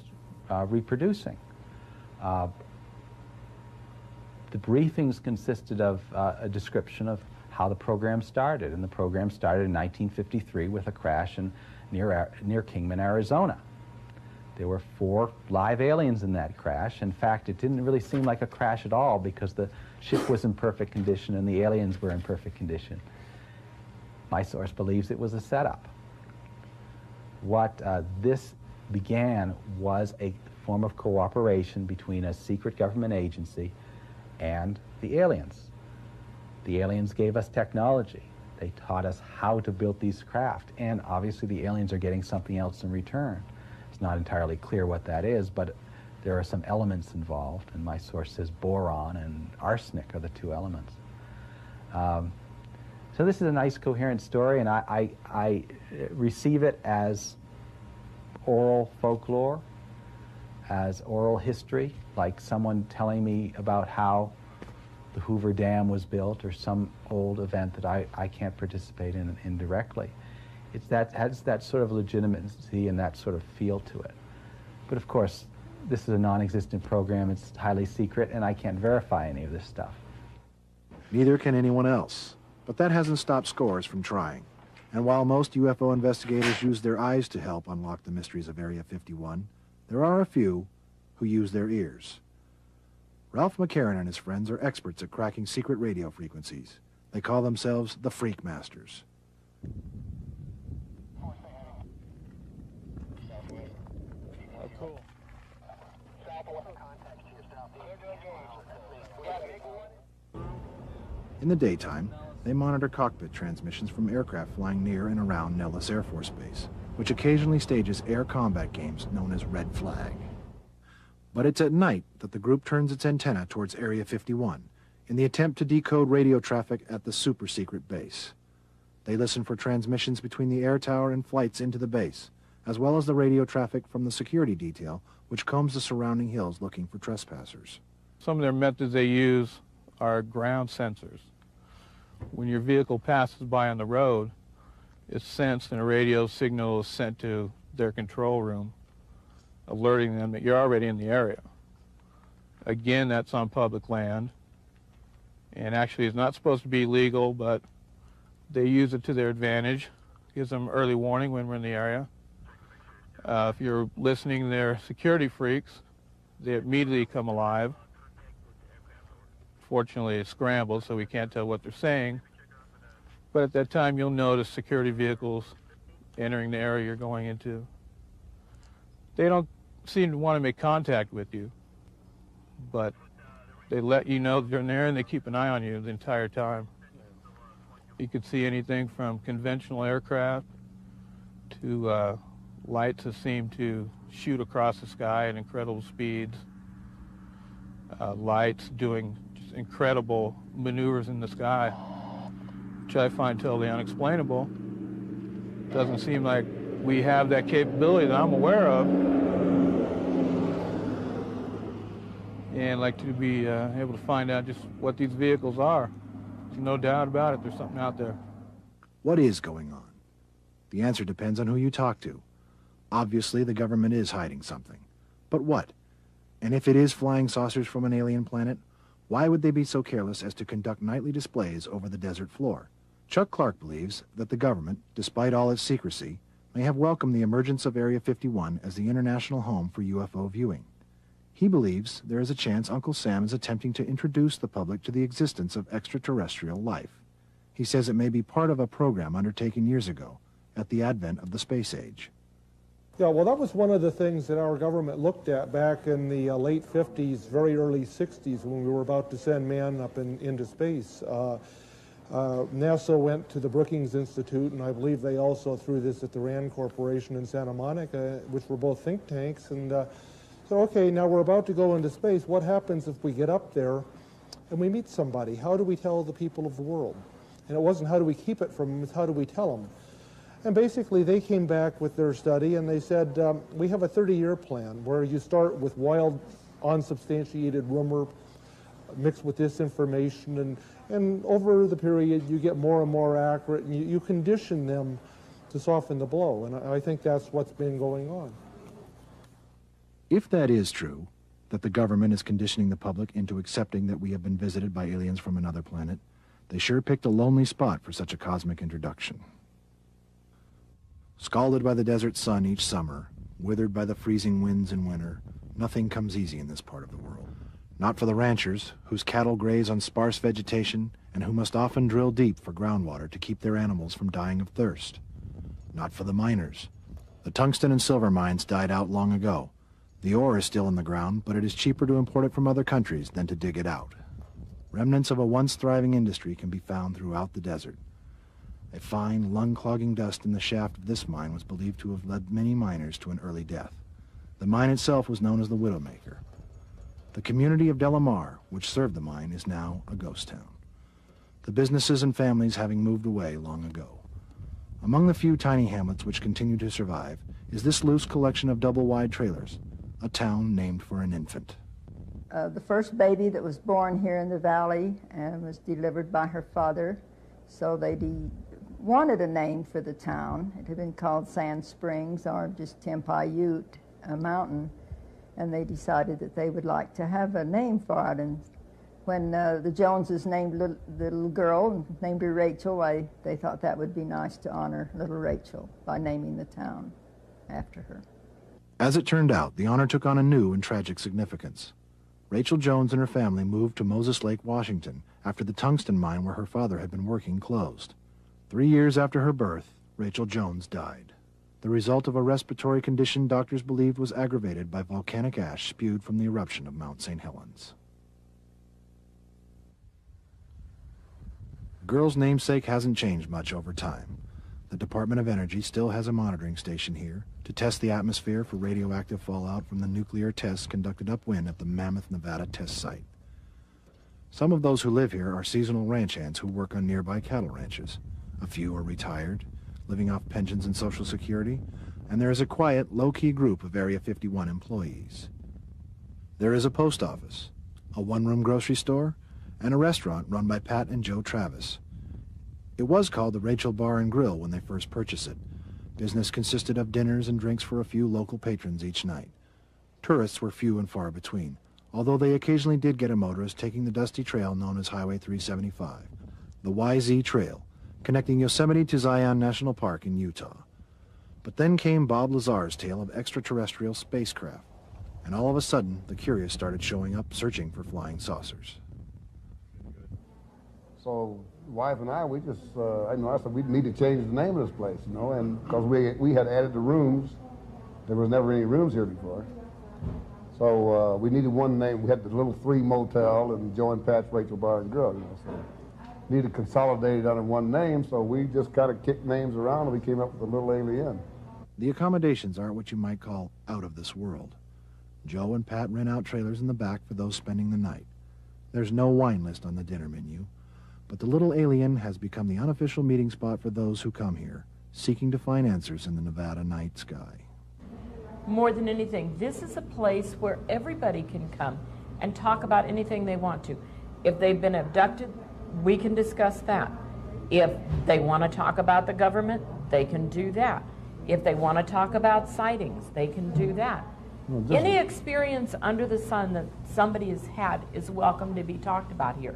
reproducing. The briefings consisted of a description of how the program started, and the program started in 1953 with a crash near Kingman, Arizona. There were 4 live aliens in that crash. In fact, it didn't really seem like a crash at all because the ship was in perfect condition and the aliens were in perfect condition. My source believes it was a setup. What this began was a form of cooperation between a secret government agency and the aliens. The aliens gave us technology. They taught us how to build these craft, and obviously the aliens are getting something else in return. It's not entirely clear what that is, but there are some elements involved, and my source says boron and arsenic are the two elements. So this is a nice, coherent story, and I receive it as oral folklore, as oral history, like someone telling me about how the Hoover Dam was built, or some old event that I can't participate in indirectly. Has that sort of legitimacy and that sort of feel to it. But of course, this is a non-existent program, it's highly secret, and I can't verify any of this stuff. Neither can anyone else, but that hasn't stopped scores from trying. And while most UFO investigators use their eyes to help unlock the mysteries of Area 51, there are a few who use their ears. Ralph McCarran and his friends are experts at cracking secret radio frequencies. They call themselves the Freak Masters. Oh, cool. In the daytime, they monitor cockpit transmissions from aircraft flying near and around Nellis Air Force Base, which occasionally stages air combat games known as Red Flag. But it's at night that the group turns its antenna towards Area 51 in the attempt to decode radio traffic at the super-secret base. They listen for transmissions between the air tower and flights into the base, as well as the radio traffic from the security detail, which combs the surrounding hills looking for trespassers. Some of their methods they use are ground sensors. When your vehicle passes by on the road, it's sensed and a radio signal is sent to their control room, alerting them that you're already in the area. Again, that's on public land, and actually it's not supposed to be legal, but they use it to their advantage. Gives them early warning when we're in the area. If you're listening to their security freaks, they immediately come alive. Fortunately, it's scrambled, so we can't tell what they're saying. But at that time, you'll notice security vehicles entering the area you're going into. They don't seem to want to make contact with you, but they let you know they're in there, and they keep an eye on you the entire time. You could see anything from conventional aircraft to lights that seem to shoot across the sky at incredible speeds, lights doing just incredible maneuvers in the sky, which I find totally unexplainable. Doesn't seem like we have that capability that I'm aware of. And I'd like to be able to find out just what these vehicles are. There's no doubt about it, there's something out there. What is going on? The answer depends on who you talk to. Obviously, the government is hiding something. But what? And if it is flying saucers from an alien planet, why would they be so careless as to conduct nightly displays over the desert floor? Chuck Clark believes that the government, despite all its secrecy, may have welcomed the emergence of Area 51 as the international home for UFO viewing. He believes there is a chance Uncle Sam is attempting to introduce the public to the existence of extraterrestrial life. He says it may be part of a program undertaken years ago, at the advent of the space age. Yeah, well, that was one of the things that our government looked at back in the late 50s, very early 60s, when we were about to send man up into space. NASA went to the Brookings Institute, and I believe they also threw this at the RAND Corporation in Santa Monica, which were both think tanks. And so, okay, now we're about to go into space. What happens if we get up there and we meet somebody? How do we tell the people of the world? And it wasn't how do we keep it from them, it's how do we tell them? And basically, they came back with their study, and they said, we have a 30-year plan where you start with wild, unsubstantiated rumor mixed with disinformation, and over the period, you get more and more accurate, and you condition them to soften the blow. And I think that's what's been going on. If that is true, that the government is conditioning the public into accepting that we have been visited by aliens from another planet, they sure picked a lonely spot for such a cosmic introduction. Scalded by the desert sun each summer, withered by the freezing winds in winter, nothing comes easy in this part of the world. Not for the ranchers, whose cattle graze on sparse vegetation and who must often drill deep for groundwater to keep their animals from dying of thirst. Not for the miners. The tungsten and silver mines died out long ago. The ore is still in the ground, but it is cheaper to import it from other countries than to dig it out. Remnants of a once thriving industry can be found throughout the desert. A fine, lung-clogging dust in the shaft of this mine was believed to have led many miners to an early death. The mine itself was known as the Widowmaker. The community of Delamar, which served the mine, is now a ghost town, the businesses and families having moved away long ago. Among the few tiny hamlets which continue to survive is this loose collection of double-wide trailers, a town named for an infant. The first baby that was born here in the valley and was delivered by her father, so they wanted a name for the town. It had been called Sand Springs or just Tempaiute, a mountain, and they decided that they would like to have a name for it. And when the Joneses named the little girl, named her Rachel, they thought that would be nice to honor little Rachel by naming the town after her. As it turned out, the honor took on a new and tragic significance. Rachel Jones and her family moved to Moses Lake, Washington, after the tungsten mine where her father had been working closed. 3 years after her birth, Rachel Jones died, the result of a respiratory condition doctors believed was aggravated by volcanic ash spewed from the eruption of Mount St. Helens. The girl's namesake hasn't changed much over time. The Department of Energy still has a monitoring station here to test the atmosphere for radioactive fallout from the nuclear tests conducted upwind at the Mammoth, Nevada test site. Some of those who live here are seasonal ranch hands who work on nearby cattle ranches. A few are retired, living off pensions and Social Security, and there is a quiet, low-key group of Area 51 employees. There is a post office, a one-room grocery store, and a restaurant run by Pat and Joe Travis. It was called the Rachel Bar and Grill when they first purchased it. Business consisted of dinners and drinks for a few local patrons each night. Tourists were few and far between, although they occasionally did get a motorist taking the dusty trail known as Highway 375, the YZ Trail, connecting Yosemite to Zion National Park in Utah. But then came Bob Lazar's tale of extraterrestrial spacecraft, and all of a sudden the curious started showing up searching for flying saucers. So wife and I, we just, I said we need to change the name of this place, and because we had added the rooms. There was never any rooms here before. So we needed one name. We had the little 3 motel and Joe and Pat's Rachel Bar and Grill, so needed to consolidate it under one name, so we just kind of kicked names around and we came up with a Little Alien. The accommodations aren't what you might call out of this world. Joe and Pat rent out trailers in the back for those spending the night. There's no wine list on the dinner menu, but the Little Alien has become the unofficial meeting spot for those who come here, seeking to find answers in the Nevada night sky. More than anything, this is a place where everybody can come and talk about anything they want to. If they've been abducted, we can discuss that. If they want to talk about the government, they can do that. If they want to talk about sightings, they can do that. Well, any experience under the sun that somebody has had is welcome to be talked about here.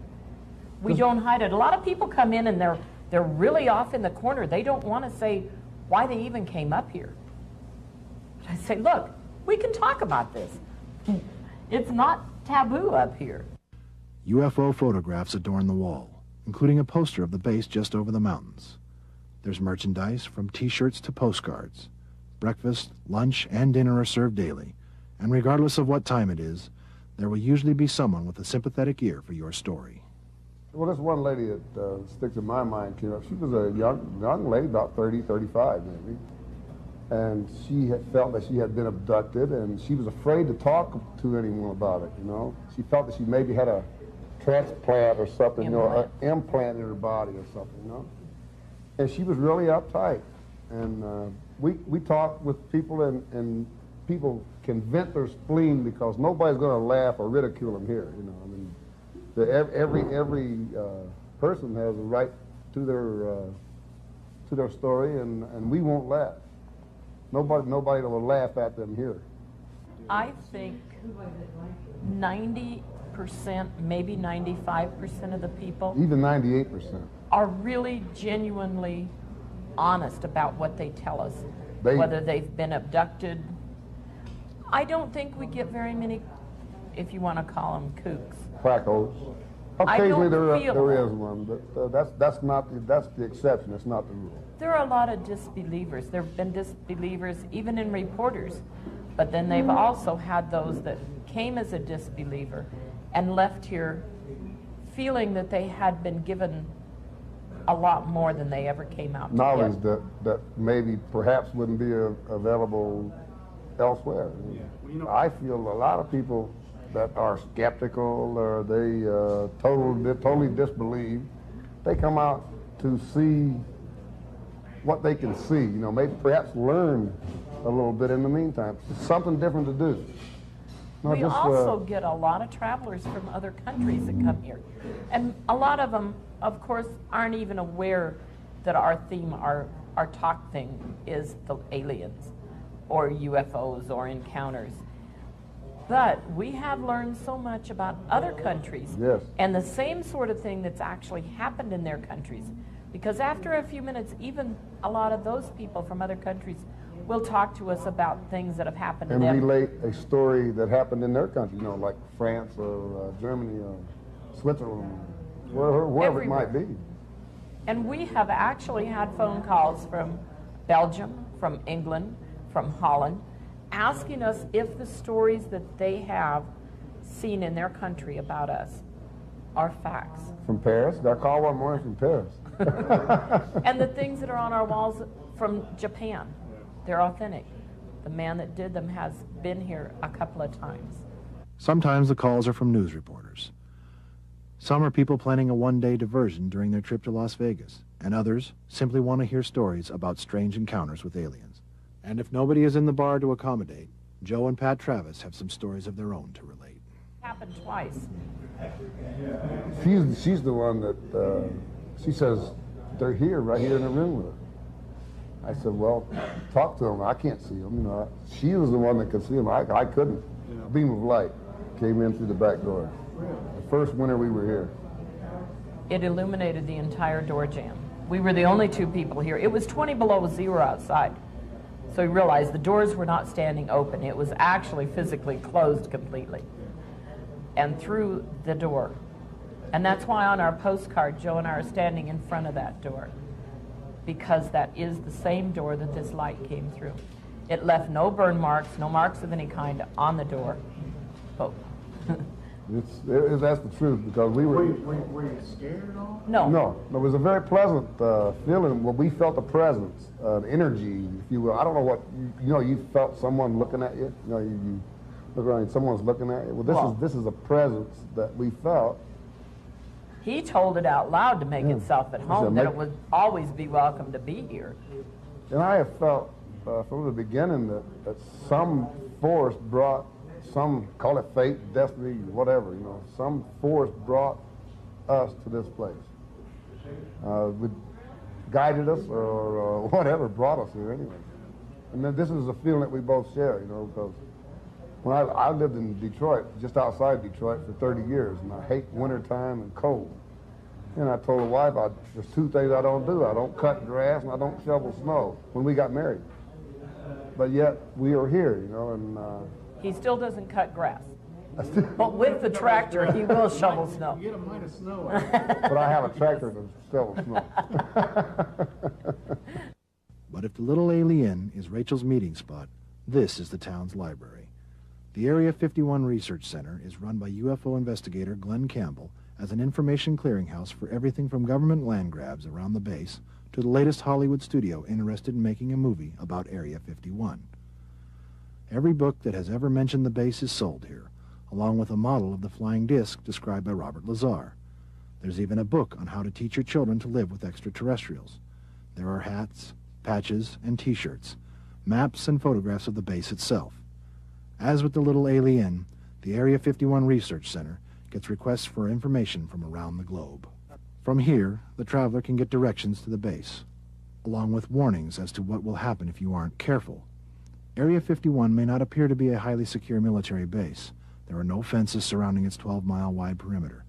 We don't hide it. A lot of people come in and they're really off in the corner. They don't want to say why they even came up here. But I say, look, we can talk about this. It's not taboo up here. UFO photographs adorn the wall, including a poster of the base just over the mountains. There's merchandise from T-shirts to postcards. Breakfast, lunch, and dinner are served daily, and regardless of what time it is, there will usually be someone with a sympathetic ear for your story. Well, this one lady that sticks in my mind came up. She was a young lady, about 30, 35 maybe, and she had felt that she had been abducted, and she was afraid to talk to anyone about it, She felt that she maybe had a transplant or something, an implant in her body or something, And she was really uptight. And we talked with people, and people can vent their spleen because nobody's going to laugh or ridicule them here, every person has a right to their story, and we won't laugh. Nobody will laugh at them here. I think 90%, maybe 95% of the people, even 98%, are really genuinely honest about what they tell us, whether they've been abducted. I don't think we get very many, if you want to call them kooks. Quackos. Occasionally there is one, but that's the exception. It's not the rule. There are a lot of disbelievers. There have been disbelievers even in reporters, but then they've also had those that came as a disbeliever and left here feeling that they had been given a lot more than they ever came out to knowledge get. that maybe perhaps wouldn't be available elsewhere. I feel a lot of people that are skeptical or they totally disbelieve, they come out to see what they can see, you know, maybe perhaps learn a little bit in the meantime. Something different to do. We also get a lot of travelers from other countries that come here. And a lot of them, of course, aren't even aware that our theme, our talk thing is the aliens or UFOs or encounters. But we have learned so much about other countries and the same sort of thing that's actually happened in their countries. Because after a few minutes, even a lot of those people from other countries will talk to us about things that have happened to them. And relate a story that happened in their country, you know, like France or Germany or Switzerland, wherever it might be. And we have actually had phone calls from Belgium, from England, from Holland, asking us if the stories that they have seen in their country about us are facts. From Paris? I called one morning from Paris. And the things that are on our walls from Japan, they're authentic. The man that did them has been here a couple of times. Sometimes the calls are from news reporters. Some are people planning a one-day diversion during their trip to Las Vegas, and others simply want to hear stories about strange encounters with aliens. And if nobody is in the bar to accommodate, Joe and Pat Travis have some stories of their own to relate. Happened twice. She's the one that, she says, they're here, right here in the room with her. I said, well, talk to them. I can't see them. You know, she was the one that could see them. I couldn't. A beam of light came in through the back door. The first winter we were here. It illuminated the entire door jamb. We were the only two people here. It was 20 below zero outside. So we realized the doors were not standing open. It was actually physically closed completely. And through the door. And that's why on our postcard, Joe and I are standing in front of that door. Because that is the same door that this light came through. It left no burn marks, no marks of any kind on the door. Oh. That's the truth, because we were... Were you scared at all? No. No, it was a very pleasant feeling. Well, we felt the presence, the energy, if you will. I don't know what, you know, you felt someone looking at you. You know, you look around and someone's looking at you. Well, this is a presence that we felt. He told it out loud to make itself at home, that it would always be welcome to be here. And I have felt from the beginning that some force brought, some, call it fate, destiny, whatever, you know, some force brought us to this place. Guided us or whatever brought us here anyway. And then this is a feeling that we both share, you know, because when I lived in Detroit, just outside Detroit for 30 years, and I hate wintertime and cold. And I told the wife, there's two things I don't do. I don't cut grass and I don't shovel snow when we got married. But yet, we are here, you know, and... he still doesn't cut grass. But with the tractor, he will shovel snow. You get a mite of snow. But I have a tractor to shovel snow. But if the Little Alien is Rachel's meeting spot, this is the town's library. The Area 51 Research Center is run by UFO investigator Glenn Campbell as an information clearinghouse for everything from government land grabs around the base to the latest Hollywood studio interested in making a movie about Area 51. Every book that has ever mentioned the base is sold here, along with a model of the flying disc described by Robert Lazar. There's even a book on how to teach your children to live with extraterrestrials. There are hats, patches, and T-shirts, maps and photographs of the base itself. As with the Little Alien, the Area 51 Research Center gets requests for information from around the globe. From here, the traveler can get directions to the base, along with warnings as to what will happen if you aren't careful. Area 51 may not appear to be a highly secure military base. There are no fences surrounding its 12-mile-wide perimeter,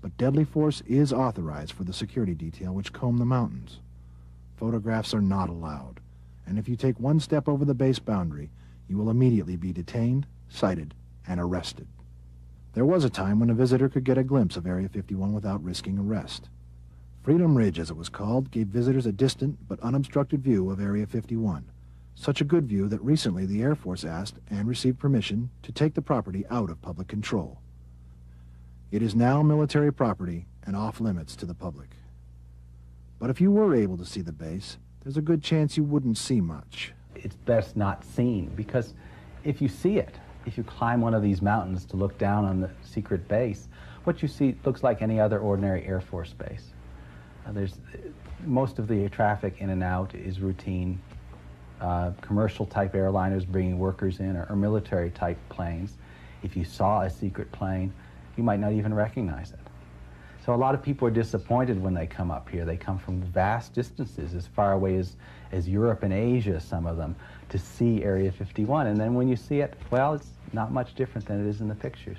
but deadly force is authorized for the security detail which comb the mountains. Photographs are not allowed, and if you take one step over the base boundary, you will immediately be detained, cited, and arrested. There was a time when a visitor could get a glimpse of Area 51 without risking arrest. Freedom Ridge, as it was called, gave visitors a distant but unobstructed view of Area 51. Such a good view that recently the Air Force asked and received permission to take the property out of public control. It is now military property and off limits to the public. But if you were able to see the base, there's a good chance you wouldn't see much. It's best not seen, because if you see it, if you climb one of these mountains to look down on the secret base, what you see looks like any other ordinary Air Force base. Most of the traffic in and out is routine, commercial type airliners bringing workers in, or military type planes. If you saw a secret plane, you might not even recognize it. So a lot of people are disappointed when they come up here. They come from vast distances, as far away as Europe and Asia, some of them, to see Area 51. And then when you see it, well, it's not much different than it is in the pictures.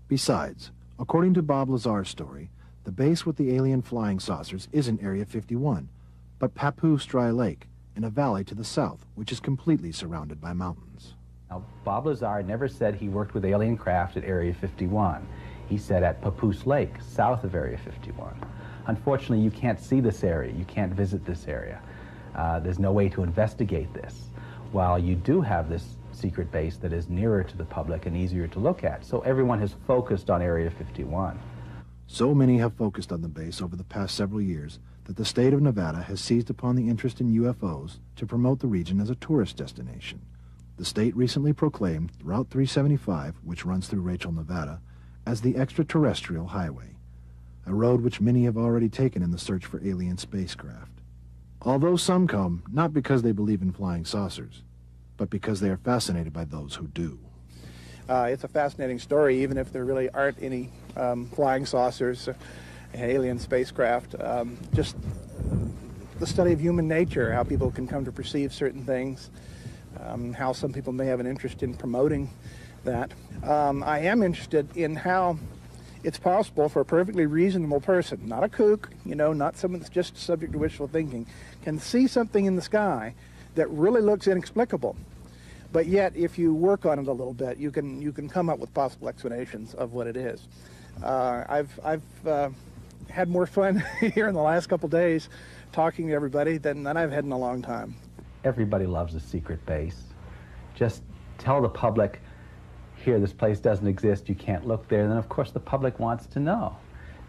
Besides, according to Bob Lazar's story, the base with the alien flying saucers isn't Area 51, but Papoose Dry Lake, in a valley to the south, which is completely surrounded by mountains. Now, Bob Lazar never said he worked with alien craft at Area 51. He said at Papoose Lake, south of Area 51. Unfortunately, you can't see this area. You can't visit this area. There's no way to investigate this, while you do have this secret base that is nearer to the public and easier to look at. So everyone has focused on Area 51. So many have focused on the base over the past several years that the state of Nevada has seized upon the interest in UFOs to promote the region as a tourist destination. The state recently proclaimed Route 375, which runs through Rachel, Nevada, as the extraterrestrial highway, a road which many have already taken in the search for alien spacecraft. Although some come not because they believe in flying saucers, but because they are fascinated by those who do. It's a fascinating story, even if there really aren't any flying saucers, alien spacecraft. Just the study of human nature, how people can come to perceive certain things, how some people may have an interest in promoting that. I am interested in how it's possible for a perfectly reasonable person, not a kook, not someone that's just subject to wishful thinking, can see something in the sky that really looks inexplicable. But yet, if you work on it a little bit, you can come up with possible explanations of what it is. I've had more fun here in the last couple days talking to everybody than I've had in a long time. Everybody loves a secret base. Just tell the public, here, this place doesn't exist, you can't look there, then of course the public wants to know.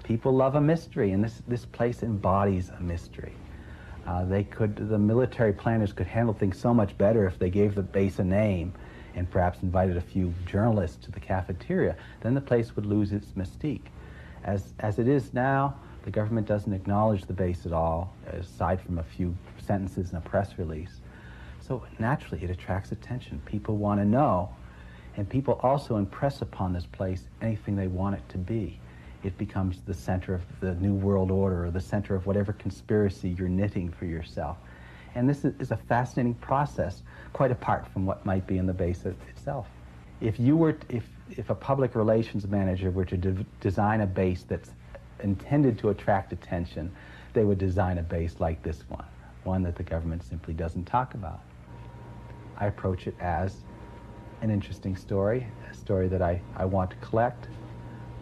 People love a mystery, and this place embodies a mystery. The military planners could handle things so much better if they gave the base a name and perhaps invited a few journalists to the cafeteria. Then the place would lose its mystique. As it is now, the government doesn't acknowledge the base at all, aside from a few sentences in a press release. So naturally, it attracts attention. People want to know, and people also impress upon this place anything they want it to be. It becomes the center of the New World Order, or the center of whatever conspiracy you're knitting for yourself. And this is a fascinating process, quite apart from what might be in the base itself. If a public relations manager were to design a base that's intended to attract attention, they would design a base like this one that the government simply doesn't talk about. I approach it as an interesting story, a story that I want to collect,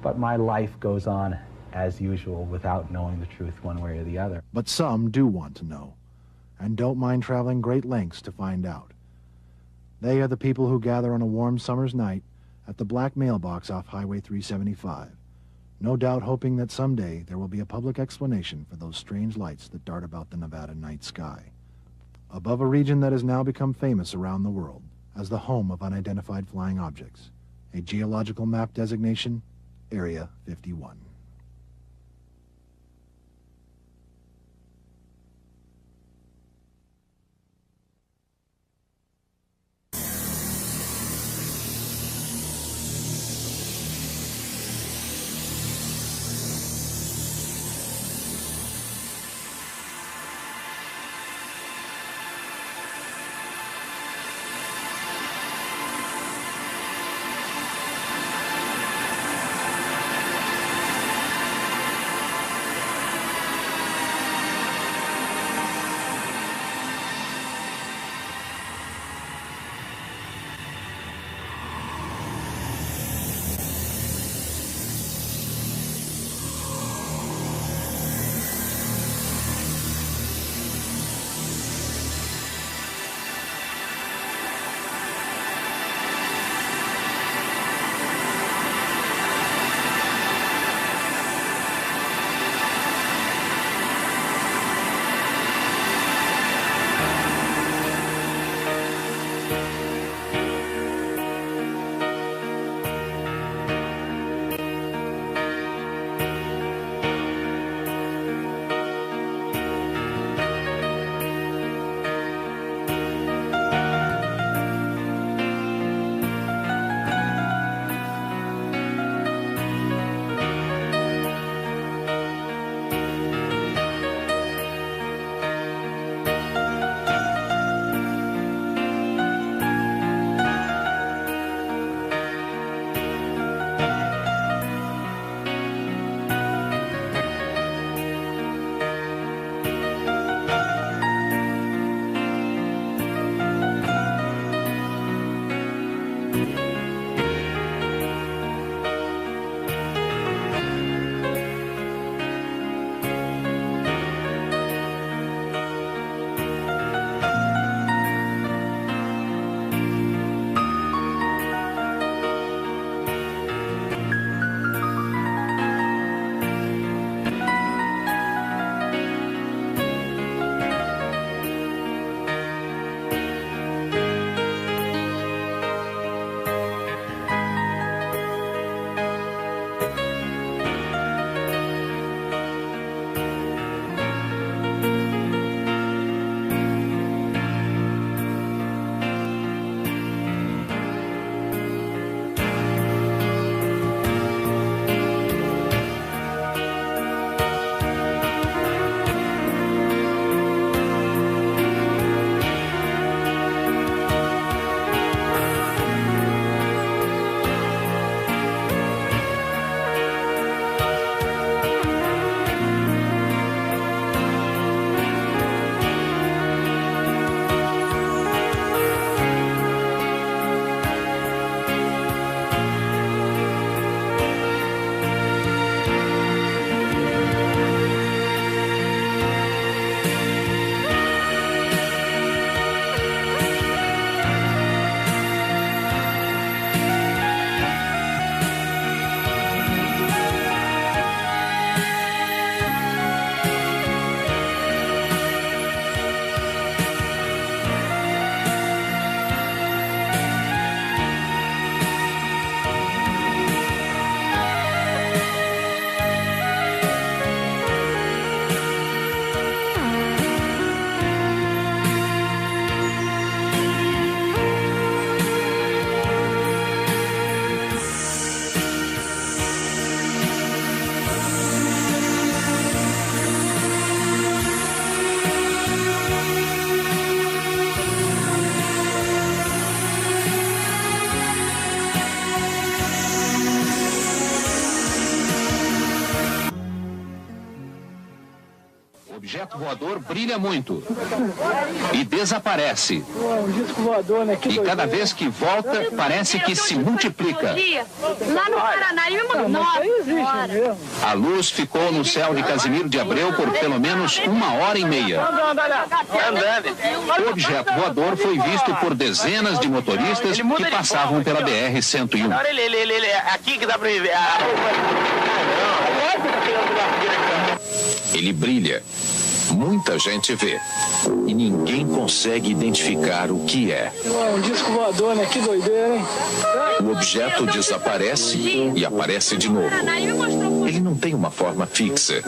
but my life goes on as usual without knowing the truth one way or the other. But some do want to know, and don't mind traveling great lengths to find out. They are the people who gather on a warm summer's night at the black mailbox off Highway 375, no doubt hoping that someday there will be a public explanation for those strange lights that dart about the Nevada night sky, above a region that has now become famous around the world as the home of unidentified flying objects, a geological map designation, Area 51. objeto voador brilha muito e desaparece. Um disco voador, né? E cada vez que volta, parece que se multiplica. Lá no Paraná, A luz ficou no céu de Casimiro de Abreu por pelo menos 1h30. O objeto voador foi visto por dezenas de motoristas que passavam pela BR-101. Aqui que dá pra ver. Ele brilha. Muita gente vê. E ninguém consegue identificar o que é. Um disco voador, né? Que doideira, hein? O objeto desaparece e aparece de novo. Ele não tem uma forma fixa.